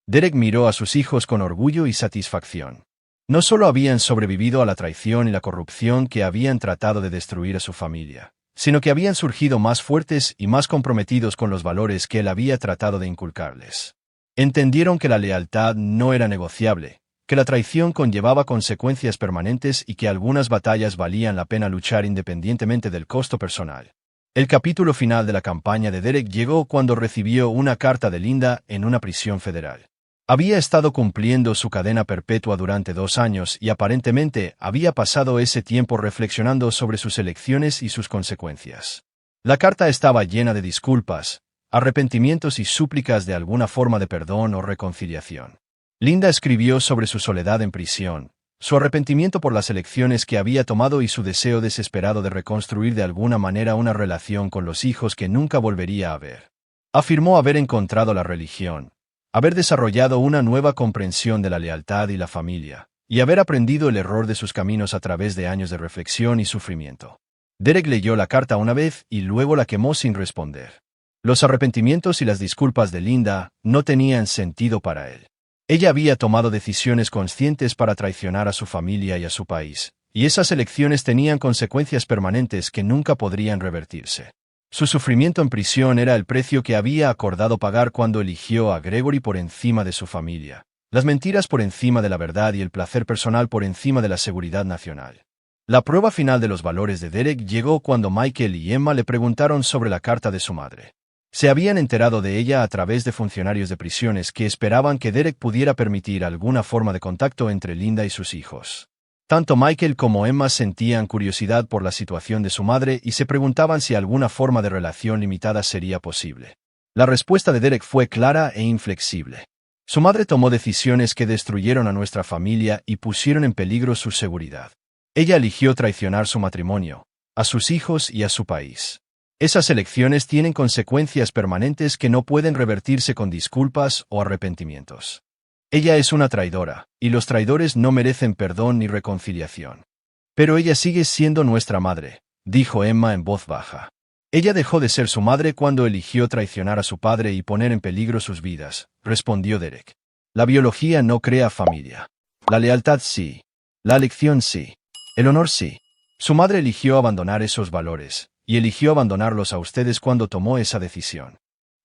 Derek miró a sus hijos con orgullo y satisfacción. No solo habían sobrevivido a la traición y la corrupción que habían tratado de destruir a su familia, sino que habían surgido más fuertes y más comprometidos con los valores que él había tratado de inculcarles. Entendieron que la lealtad no era negociable, que la traición conllevaba consecuencias permanentes y que algunas batallas valían la pena luchar independientemente del costo personal. El capítulo final de la campaña de Derek llegó cuando recibió una carta de Linda en una prisión federal. Había estado cumpliendo su cadena perpetua durante 2 años y aparentemente había pasado ese tiempo reflexionando sobre sus elecciones y sus consecuencias. La carta estaba llena de disculpas, arrepentimientos y súplicas de alguna forma de perdón o reconciliación. Linda escribió sobre su soledad en prisión, su arrepentimiento por las elecciones que había tomado y su deseo desesperado de reconstruir de alguna manera una relación con los hijos que nunca volvería a ver. Afirmó haber encontrado la religión, haber desarrollado una nueva comprensión de la lealtad y la familia, y haber aprendido el error de sus caminos a través de años de reflexión y sufrimiento. Derek leyó la carta una vez y luego la quemó sin responder. Los arrepentimientos y las disculpas de Linda no tenían sentido para él. Ella había tomado decisiones conscientes para traicionar a su familia y a su país, y esas elecciones tenían consecuencias permanentes que nunca podrían revertirse. Su sufrimiento en prisión era el precio que había acordado pagar cuando eligió a Gregory por encima de su familia, las mentiras por encima de la verdad y el placer personal por encima de la seguridad nacional. La prueba final de los valores de Derek llegó cuando Michael y Emma le preguntaron sobre la carta de su madre. Se habían enterado de ella a través de funcionarios de prisiones que esperaban que Derek pudiera permitir alguna forma de contacto entre Linda y sus hijos. Tanto Michael como Emma sentían curiosidad por la situación de su madre y se preguntaban si alguna forma de relación limitada sería posible. La respuesta de Derek fue clara e inflexible. Su madre tomó decisiones que destruyeron a nuestra familia y pusieron en peligro su seguridad. Ella eligió traicionar su matrimonio, a sus hijos y a su país. Esas elecciones tienen consecuencias permanentes que no pueden revertirse con disculpas o arrepentimientos. Ella es una traidora, y los traidores no merecen perdón ni reconciliación. Pero ella sigue siendo nuestra madre, dijo Emma en voz baja. Ella dejó de ser su madre cuando eligió traicionar a su padre y poner en peligro sus vidas, respondió Derek. La biología no crea familia. La lealtad sí. La elección sí. El honor sí. Su madre eligió abandonar esos valores, y eligió abandonarlos a ustedes cuando tomó esa decisión.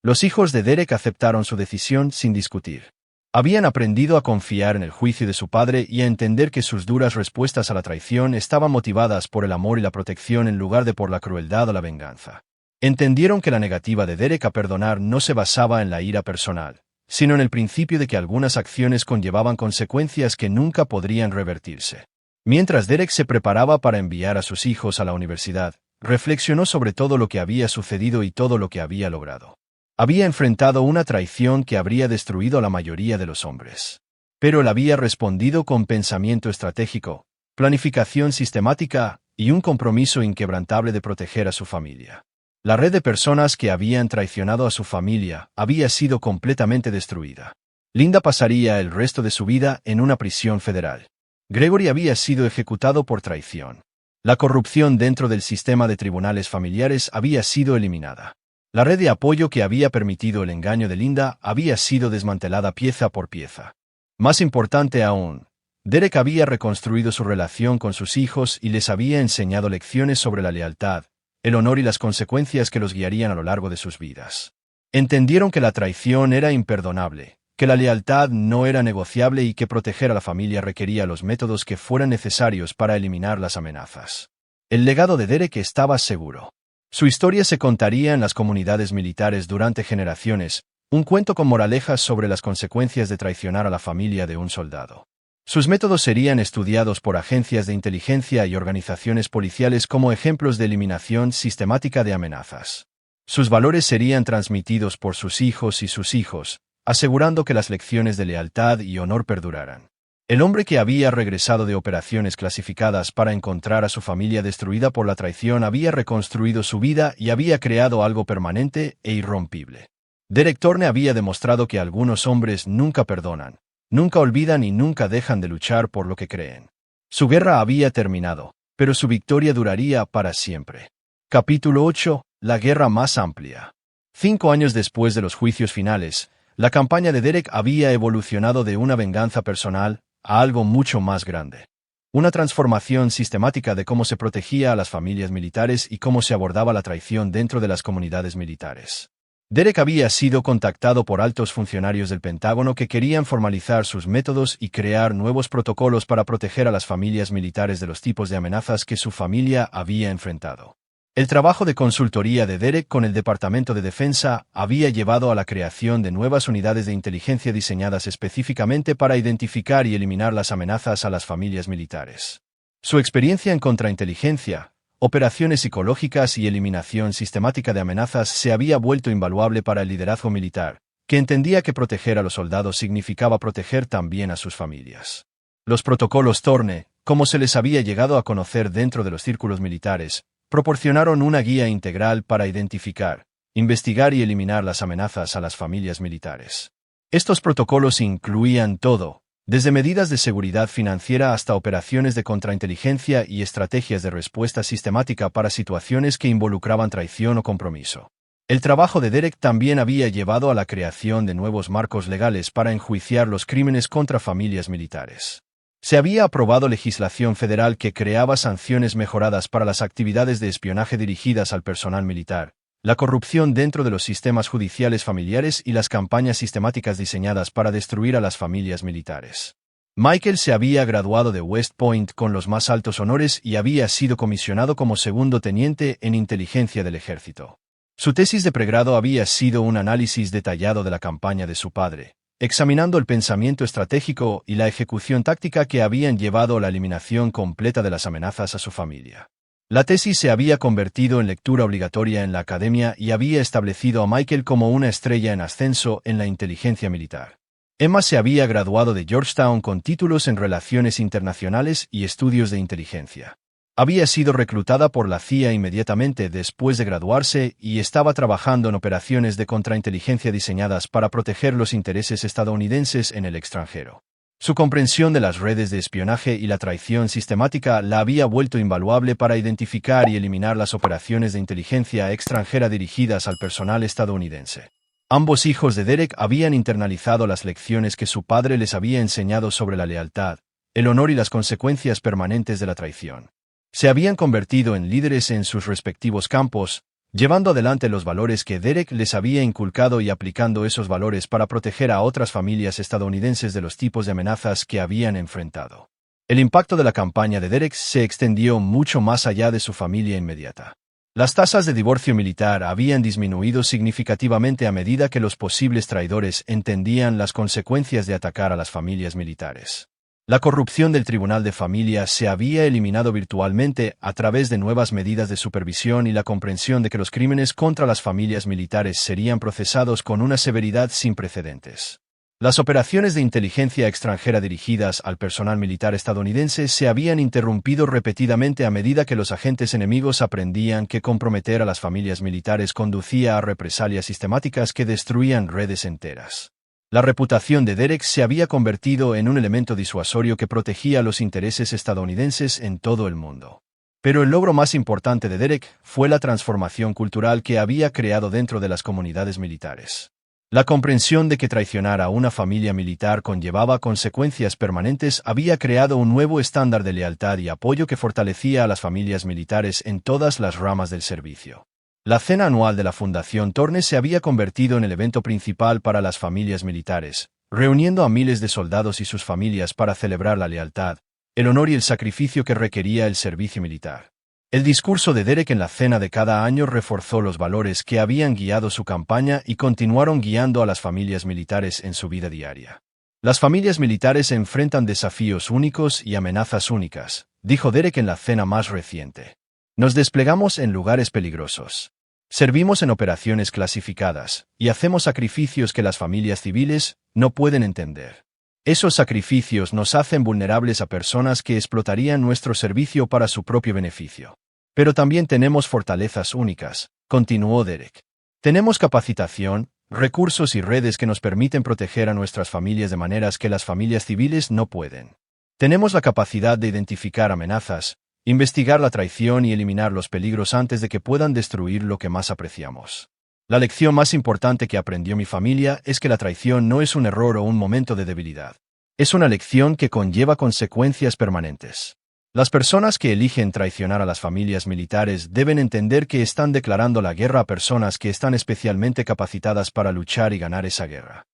Los hijos de Derek aceptaron su decisión sin discutir. Habían aprendido a confiar en el juicio de su padre y a entender que sus duras respuestas a la traición estaban motivadas por el amor y la protección en lugar de por la crueldad o la venganza. Entendieron que la negativa de Derek a perdonar no se basaba en la ira personal, sino en el principio de que algunas acciones conllevaban consecuencias que nunca podrían revertirse. Mientras Derek se preparaba para enviar a sus hijos a la universidad, reflexionó sobre todo lo que había sucedido y todo lo que había logrado. Había enfrentado una traición que habría destruido a la mayoría de los hombres. Pero él había respondido con pensamiento estratégico, planificación sistemática y un compromiso inquebrantable de proteger a su familia. La red de personas que habían traicionado a su familia había sido completamente destruida. Linda pasaría el resto de su vida en una prisión federal. Gregory había sido ejecutado por traición. La corrupción dentro del sistema de tribunales familiares había sido eliminada. La red de apoyo que había permitido el engaño de Linda había sido desmantelada pieza por pieza. Más importante aún, Derek había reconstruido su relación con sus hijos y les había enseñado lecciones sobre la lealtad, el honor y las consecuencias que los guiarían a lo largo de sus vidas. Entendieron que la traición era imperdonable, que la lealtad no era negociable y que proteger a la familia requería los métodos que fueran necesarios para eliminar las amenazas. El legado de Derek estaba seguro. Su historia se contaría en las comunidades militares durante generaciones, un cuento con moralejas sobre las consecuencias de traicionar a la familia de un soldado. Sus métodos serían estudiados por agencias de inteligencia y organizaciones policiales como ejemplos de eliminación sistemática de amenazas. Sus valores serían transmitidos por sus hijos y sus hijos, asegurando que las lecciones de lealtad y honor perduraran. El hombre que había regresado de operaciones clasificadas para encontrar a su familia destruida por la traición había reconstruido su vida y había creado algo permanente e irrompible. Derek Thorne había demostrado que algunos hombres nunca perdonan, nunca olvidan y nunca dejan de luchar por lo que creen. Su guerra había terminado, pero su victoria duraría para siempre. Capítulo 8. La guerra más amplia. 5 años después de los juicios finales, la campaña de Derek había evolucionado de una venganza personal a algo mucho más grande. Una transformación sistemática de cómo se protegía a las familias militares y cómo se abordaba la traición dentro de las comunidades militares. Derek había sido contactado por altos funcionarios del Pentágono que querían formalizar sus métodos y crear nuevos protocolos para proteger a las familias militares de los tipos de amenazas que su familia había enfrentado. El trabajo de consultoría de Derek con el Departamento de Defensa había llevado a la creación de nuevas unidades de inteligencia diseñadas específicamente para identificar y eliminar las amenazas a las familias militares. Su experiencia en contrainteligencia, operaciones psicológicas y eliminación sistemática de amenazas se había vuelto invaluable para el liderazgo militar, que entendía que proteger a los soldados significaba proteger también a sus familias. Los protocolos Thorne, como se les había llegado a conocer dentro de los círculos militares, proporcionaron una guía integral para identificar, investigar y eliminar las amenazas a las familias militares. Estos protocolos incluían todo, desde medidas de seguridad financiera hasta operaciones de contrainteligencia y estrategias de respuesta sistemática para situaciones que involucraban traición o compromiso. El trabajo de Derek también había llevado a la creación de nuevos marcos legales para enjuiciar los crímenes contra familias militares. Se había aprobado legislación federal que creaba sanciones mejoradas para las actividades de espionaje dirigidas al personal militar, la corrupción dentro de los sistemas judiciales familiares y las campañas sistemáticas diseñadas para destruir a las familias militares. Michael se había graduado de West Point con los más altos honores y había sido comisionado como segundo teniente en inteligencia del ejército. Su tesis de pregrado había sido un análisis detallado de la campaña de su padre, examinando el pensamiento estratégico y la ejecución táctica que habían llevado a la eliminación completa de las amenazas a su familia. La tesis se había convertido en lectura obligatoria en la academia y había establecido a Michael como una estrella en ascenso en la inteligencia militar. Emma se había graduado de Georgetown con títulos en Relaciones Internacionales y Estudios de Inteligencia. Había sido reclutada por la CIA inmediatamente después de graduarse y estaba trabajando en operaciones de contrainteligencia diseñadas para proteger los intereses estadounidenses en el extranjero. Su comprensión de las redes de espionaje y la traición sistemática la había vuelto invaluable para identificar y eliminar las operaciones de inteligencia extranjera dirigidas al personal estadounidense. Ambos hijos de Derek habían internalizado las lecciones que su padre les había enseñado sobre la lealtad, el honor y las consecuencias permanentes de la traición. Se habían convertido en líderes en sus respectivos campos, llevando adelante los valores que Derek les había inculcado y aplicando esos valores para proteger a otras familias estadounidenses de los tipos de amenazas que habían enfrentado. El impacto de la campaña de Derek se extendió mucho más allá de su familia inmediata. Las tasas de divorcio militar habían disminuido significativamente a medida que los posibles traidores entendían las consecuencias de atacar a las familias militares. La corrupción del Tribunal de Familia se había eliminado virtualmente a través de nuevas medidas de supervisión y la comprensión de que los crímenes contra las familias militares serían procesados con una severidad sin precedentes. Las operaciones de inteligencia extranjera dirigidas al personal militar estadounidense se habían interrumpido repetidamente a medida que los agentes enemigos aprendían que comprometer a las familias militares conducía a represalias sistemáticas que destruían redes enteras. La reputación de Derek se había convertido en un elemento disuasorio que protegía los intereses estadounidenses en todo el mundo. Pero el logro más importante de Derek fue la transformación cultural que había creado dentro de las comunidades militares. La comprensión de que traicionar a una familia militar conllevaba consecuencias permanentes había creado un nuevo estándar de lealtad y apoyo que fortalecía a las familias militares en todas las ramas del servicio. La cena anual de la Fundación Thorne se había convertido en el evento principal para las familias militares, reuniendo a miles de soldados y sus familias para celebrar la lealtad, el honor y el sacrificio que requería el servicio militar. El discurso de Derek en la cena de cada año reforzó los valores que habían guiado su campaña y continuaron guiando a las familias militares en su vida diaria. Las familias militares enfrentan desafíos únicos y amenazas únicas, dijo Derek en la cena más reciente. Nos desplegamos en lugares peligrosos. Servimos en operaciones clasificadas, y hacemos sacrificios que las familias civiles no pueden entender. Esos sacrificios nos hacen vulnerables a personas que explotarían nuestro servicio para su propio beneficio. Pero también tenemos fortalezas únicas, continuó Derek. Tenemos capacitación, recursos y redes que nos permiten proteger a nuestras familias de maneras que las familias civiles no pueden. Tenemos la capacidad de identificar amenazas, investigar la traición y eliminar los peligros antes de que puedan destruir lo que más apreciamos. La lección más importante que aprendió mi familia es que la traición no es un error o un momento de debilidad. Es una lección que conlleva consecuencias permanentes. Las personas que eligen traicionar a las familias militares deben entender que están declarando la guerra a personas que están especialmente capacitadas para luchar y ganar esa guerra.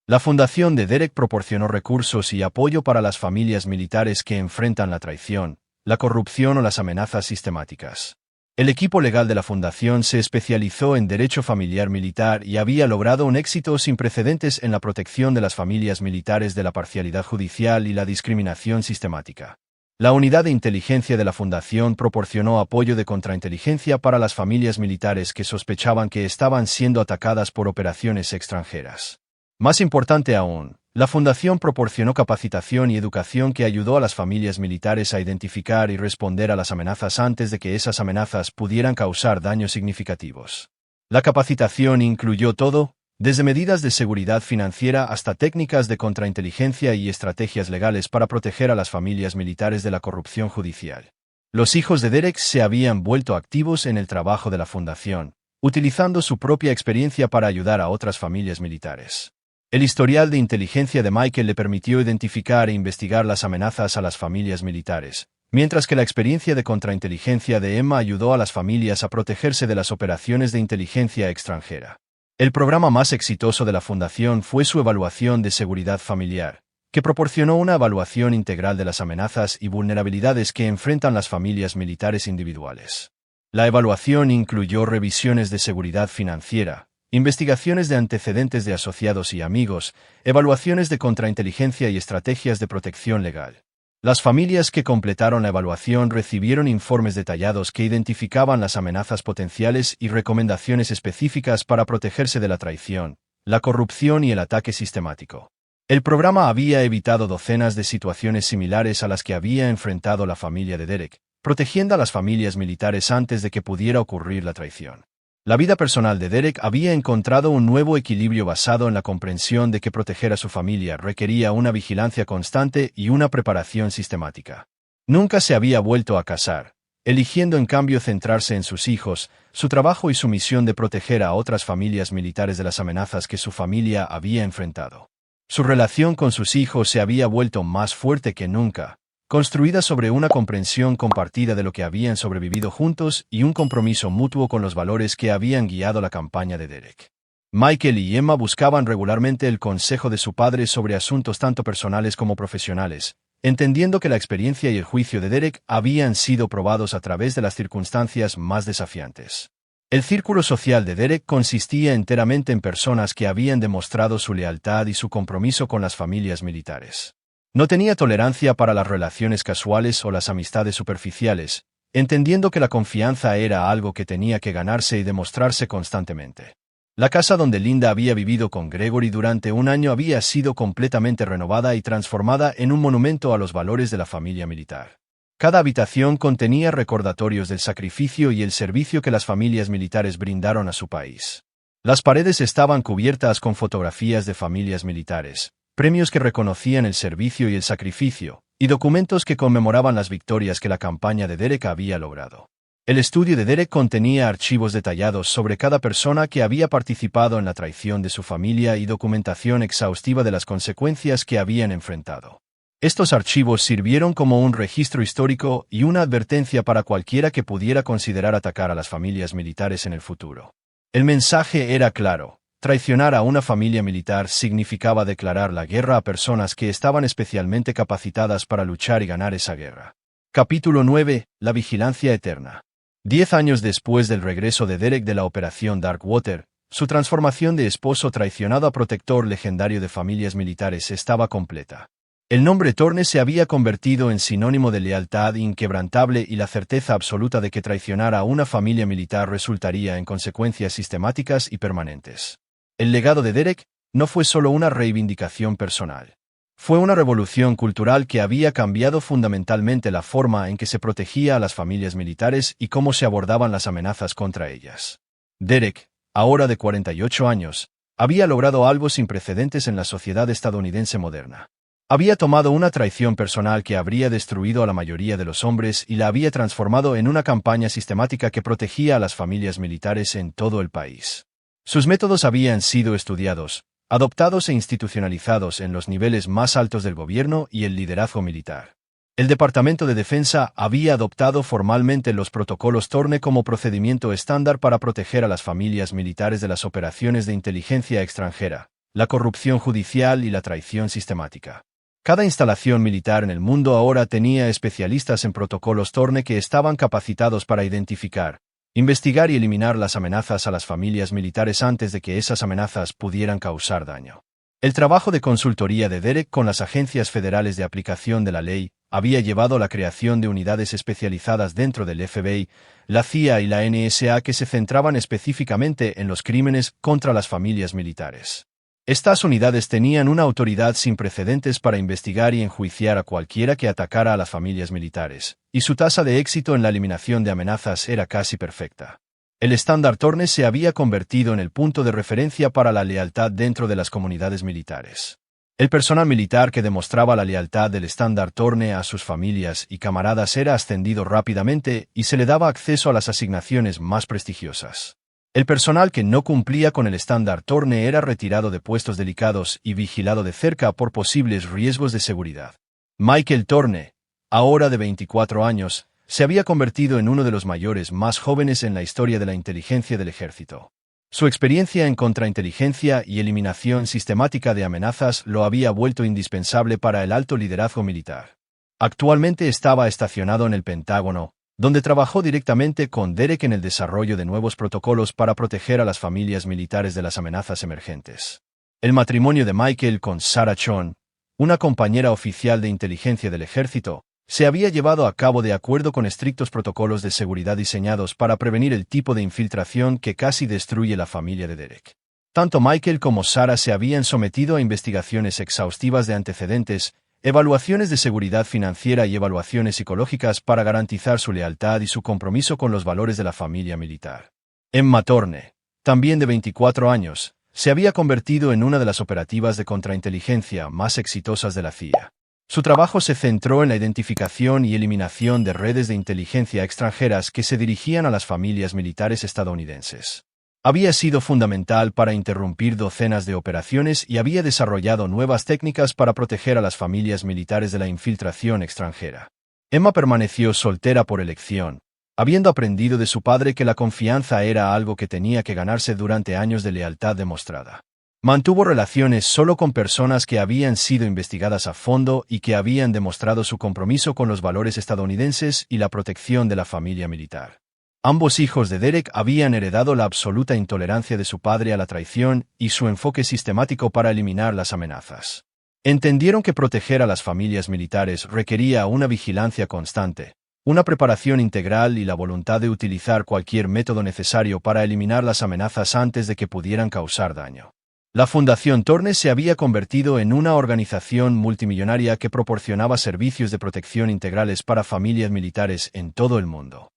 La fundación de Derek proporcionó recursos y apoyo para las familias militares que enfrentan la traición, la corrupción o las amenazas sistemáticas. El equipo legal de la fundación se especializó en derecho familiar militar y había logrado un éxito sin precedentes en la protección de las familias militares de la parcialidad judicial y la discriminación sistemática. La unidad de inteligencia de la Fundación proporcionó apoyo de contrainteligencia para las familias militares que sospechaban que estaban siendo atacadas por operaciones extranjeras. Más importante aún, la Fundación proporcionó capacitación y educación que ayudó a las familias militares a identificar y responder a las amenazas antes de que esas amenazas pudieran causar daños significativos. La capacitación incluyó todo, desde medidas de seguridad financiera hasta técnicas de contrainteligencia y estrategias legales para proteger a las familias militares de la corrupción judicial. Los hijos de Derek se habían vuelto activos en el trabajo de la Fundación, utilizando su propia experiencia para ayudar a otras familias militares. El historial de inteligencia de Michael le permitió identificar e investigar las amenazas a las familias militares, mientras que la experiencia de contrainteligencia de Emma ayudó a las familias a protegerse de las operaciones de inteligencia extranjera. El programa más exitoso de la Fundación fue su evaluación de seguridad familiar, que proporcionó una evaluación integral de las amenazas y vulnerabilidades que enfrentan las familias militares individuales. La evaluación incluyó revisiones de seguridad financiera, investigaciones de antecedentes de asociados y amigos, evaluaciones de contrainteligencia y estrategias de protección legal. Las familias que completaron la evaluación recibieron informes detallados que identificaban las amenazas potenciales y recomendaciones específicas para protegerse de la traición, la corrupción y el ataque sistemático. El programa había evitado docenas de situaciones similares a las que había enfrentado la familia de Derek, protegiendo a las familias militares antes de que pudiera ocurrir la traición. La vida personal de Derek había encontrado un nuevo equilibrio basado en la comprensión de que proteger a su familia requería una vigilancia constante y una preparación sistemática. Nunca se había vuelto a casar, eligiendo en cambio centrarse en sus hijos, su trabajo y su misión de proteger a otras familias militares de las amenazas que su familia había enfrentado. Su relación con sus hijos se había vuelto más fuerte que nunca, construida sobre una comprensión compartida de lo que habían sobrevivido juntos y un compromiso mutuo con los valores que habían guiado la campaña de Derek. Michael y Emma buscaban regularmente el consejo de su padre sobre asuntos tanto personales como profesionales, entendiendo que la experiencia y el juicio de Derek habían sido probados a través de las circunstancias más desafiantes. El círculo social de Derek consistía enteramente en personas que habían demostrado su lealtad y su compromiso con las familias militares. No tenía tolerancia para las relaciones casuales o las amistades superficiales, entendiendo que la confianza era algo que tenía que ganarse y demostrarse constantemente. La casa donde Linda había vivido con Gregory durante un año había sido completamente renovada y transformada en un monumento a los valores de la familia militar. Cada habitación contenía recordatorios del sacrificio y el servicio que las familias militares brindaron a su país. Las paredes estaban cubiertas con fotografías de familias militares, premios que reconocían el servicio y el sacrificio, y documentos que conmemoraban las victorias que la campaña de Derek había logrado. El estudio de Derek contenía archivos detallados sobre cada persona que había participado en la traición de su familia y documentación exhaustiva de las consecuencias que habían enfrentado. Estos archivos sirvieron como un registro histórico y una advertencia para cualquiera que pudiera considerar atacar a las familias militares en el futuro. El mensaje era claro. Traicionar a una familia militar significaba declarar la guerra a personas que estaban especialmente capacitadas para luchar y ganar esa guerra. Capítulo 9. La vigilancia eterna. 10 años después del regreso de Derek de la Operación Darkwater, su transformación de esposo traicionado a protector legendario de familias militares estaba completa. El nombre Thorne se había convertido en sinónimo de lealtad inquebrantable y la certeza absoluta de que traicionar a una familia militar resultaría en consecuencias sistemáticas y permanentes. El legado de Derek no fue solo una reivindicación personal. Fue una revolución cultural que había cambiado fundamentalmente la forma en que se protegía a las familias militares y cómo se abordaban las amenazas contra ellas. Derek, ahora de 48 años, había logrado algo sin precedentes en la sociedad estadounidense moderna. Había tomado una traición personal que habría destruido a la mayoría de los hombres y la había transformado en una campaña sistemática que protegía a las familias militares en todo el país. Sus métodos habían sido estudiados, adoptados e institucionalizados en los niveles más altos del gobierno y el liderazgo militar. El Departamento de Defensa había adoptado formalmente los protocolos Thorne como procedimiento estándar para proteger a las familias militares de las operaciones de inteligencia extranjera, la corrupción judicial y la traición sistemática. Cada instalación militar en el mundo ahora tenía especialistas en protocolos Thorne que estaban capacitados para identificar, investigar y eliminar las amenazas a las familias militares antes de que esas amenazas pudieran causar daño. El trabajo de consultoría de Derek con las agencias federales de aplicación de la ley había llevado a la creación de unidades especializadas dentro del FBI, la CIA y la NSA que se centraban específicamente en los crímenes contra las familias militares. Estas unidades tenían una autoridad sin precedentes para investigar y enjuiciar a cualquiera que atacara a las familias militares, y su tasa de éxito en la eliminación de amenazas era casi perfecta. El estándar Thorne se había convertido en el punto de referencia para la lealtad dentro de las comunidades militares. El personal militar que demostraba la lealtad del estándar Thorne a sus familias y camaradas era ascendido rápidamente y se le daba acceso a las asignaciones más prestigiosas. El personal que no cumplía con el estándar Thorne era retirado de puestos delicados y vigilado de cerca por posibles riesgos de seguridad. Michael Thorne, ahora de 24 años, se había convertido en uno de los mayores más jóvenes en la historia de la inteligencia del ejército. Su experiencia en contrainteligencia y eliminación sistemática de amenazas lo había vuelto indispensable para el alto liderazgo militar. Actualmente estaba estacionado en el Pentágono, donde trabajó directamente con Derek en el desarrollo de nuevos protocolos para proteger a las familias militares de las amenazas emergentes. El matrimonio de Michael con Sarah Chon, una compañera oficial de inteligencia del ejército, se había llevado a cabo de acuerdo con estrictos protocolos de seguridad diseñados para prevenir el tipo de infiltración que casi destruye la familia de Derek. Tanto Michael como Sarah se habían sometido a investigaciones exhaustivas de antecedentes, evaluaciones de seguridad financiera y evaluaciones psicológicas para garantizar su lealtad y su compromiso con los valores de la familia militar. Emma Thorne, también de 24 años, se había convertido en una de las operativas de contrainteligencia más exitosas de la CIA. Su trabajo se centró en la identificación y eliminación de redes de inteligencia extranjeras que se dirigían a las familias militares estadounidenses. Había sido fundamental para interrumpir docenas de operaciones y había desarrollado nuevas técnicas para proteger a las familias militares de la infiltración extranjera. Emma permaneció soltera por elección, habiendo aprendido de su padre que la confianza era algo que tenía que ganarse durante años de lealtad demostrada. Mantuvo relaciones solo con personas que habían sido investigadas a fondo y que habían demostrado su compromiso con los valores estadounidenses y la protección de la familia militar. Ambos hijos de Derek habían heredado la absoluta intolerancia de su padre a la traición y su enfoque sistemático para eliminar las amenazas. Entendieron que proteger a las familias militares requería una vigilancia constante, una preparación integral y la voluntad de utilizar cualquier método necesario para eliminar las amenazas antes de que pudieran causar daño. La Fundación Thorne se había convertido en una organización multimillonaria que proporcionaba servicios de protección integrales para familias militares en todo el mundo.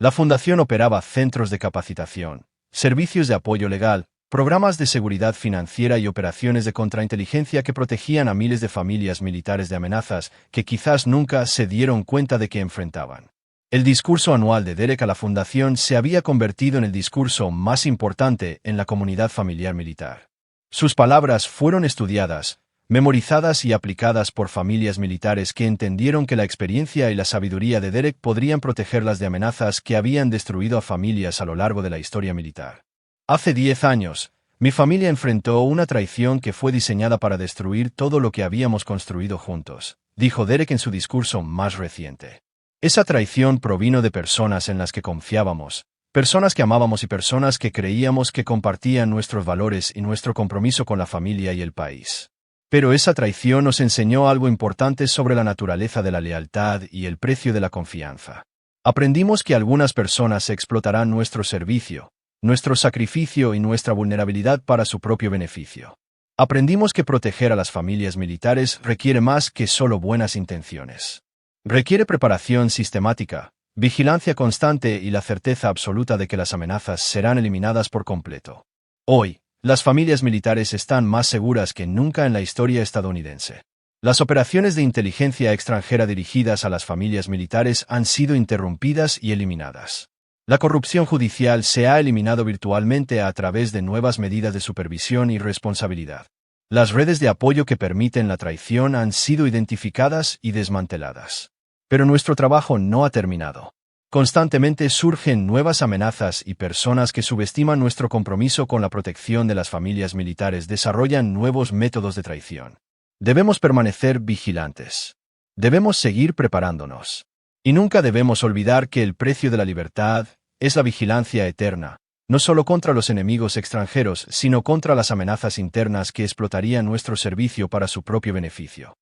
La fundación operaba centros de capacitación, servicios de apoyo legal, programas de seguridad financiera y operaciones de contrainteligencia que protegían a miles de familias militares de amenazas que quizás nunca se dieron cuenta de que enfrentaban. El discurso anual de Derek a la fundación se había convertido en el discurso más importante en la comunidad familiar militar. Sus palabras fueron estudiadas, memorizadas y aplicadas por familias militares que entendieron que la experiencia y la sabiduría de Derek podrían protegerlas de amenazas que habían destruido a familias a lo largo de la historia militar. Hace 10 años, mi familia enfrentó una traición que fue diseñada para destruir todo lo que habíamos construido juntos, dijo Derek en su discurso más reciente. Esa traición provino de personas en las que confiábamos, personas que amábamos y personas que creíamos que compartían nuestros valores y nuestro compromiso con la familia y el país. Pero esa traición nos enseñó algo importante sobre la naturaleza de la lealtad y el precio de la confianza. Aprendimos que algunas personas explotarán nuestro servicio, nuestro sacrificio y nuestra vulnerabilidad para su propio beneficio. Aprendimos que proteger a las familias militares requiere más que solo buenas intenciones. Requiere preparación sistemática, vigilancia constante y la certeza absoluta de que las amenazas serán eliminadas por completo. Hoy, las familias militares están más seguras que nunca en la historia estadounidense. Las operaciones de inteligencia extranjera dirigidas a las familias militares han sido interrumpidas y eliminadas. La corrupción judicial se ha eliminado virtualmente a través de nuevas medidas de supervisión y responsabilidad. Las redes de apoyo que permiten la traición han sido identificadas y desmanteladas. Pero nuestro trabajo no ha terminado. Constantemente surgen nuevas amenazas y personas que subestiman nuestro compromiso con la protección de las familias militares desarrollan nuevos métodos de traición. Debemos permanecer vigilantes. Debemos seguir preparándonos. Y nunca debemos olvidar que el precio de la libertad es la vigilancia eterna, no solo contra los enemigos extranjeros, sino contra las amenazas internas que explotarían nuestro servicio para su propio beneficio.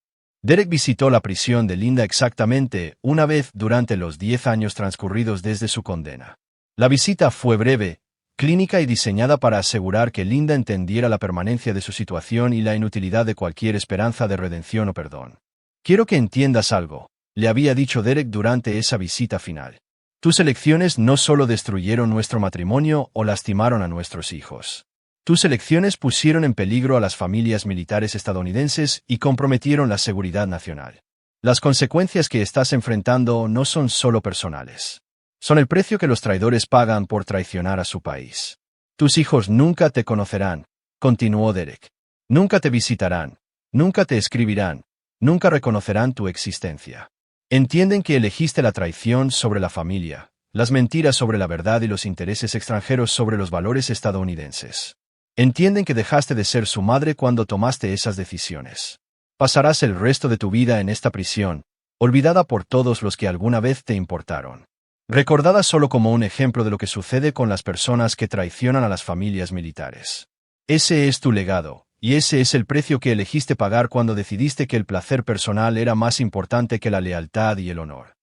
Derek visitó la prisión de Linda exactamente una vez durante los 10 años transcurridos desde su condena. La visita fue breve, clínica y diseñada para asegurar que Linda entendiera la permanencia de su situación y la inutilidad de cualquier esperanza de redención o perdón. Quiero que entiendas algo, le había dicho Derek durante esa visita final. Tus elecciones no solo destruyeron nuestro matrimonio o lastimaron a nuestros hijos. Tus elecciones pusieron en peligro a las familias militares estadounidenses y comprometieron la seguridad nacional. Las consecuencias que estás enfrentando no son solo personales. Son el precio que los traidores pagan por traicionar a su país. Tus hijos nunca te conocerán, continuó Derek. Nunca te visitarán, nunca te escribirán, nunca reconocerán tu existencia. Entienden que elegiste la traición sobre la familia, las mentiras sobre la verdad y los intereses extranjeros sobre los valores estadounidenses. Entienden que dejaste de ser su madre cuando tomaste esas decisiones. Pasarás el resto de tu vida en esta prisión, olvidada por todos los que alguna vez te importaron. Recordada solo como un ejemplo de lo que sucede con las personas que traicionan a las familias militares. Ese es tu legado, y ese es el precio que elegiste pagar cuando decidiste que el placer personal era más importante que la lealtad y el honor.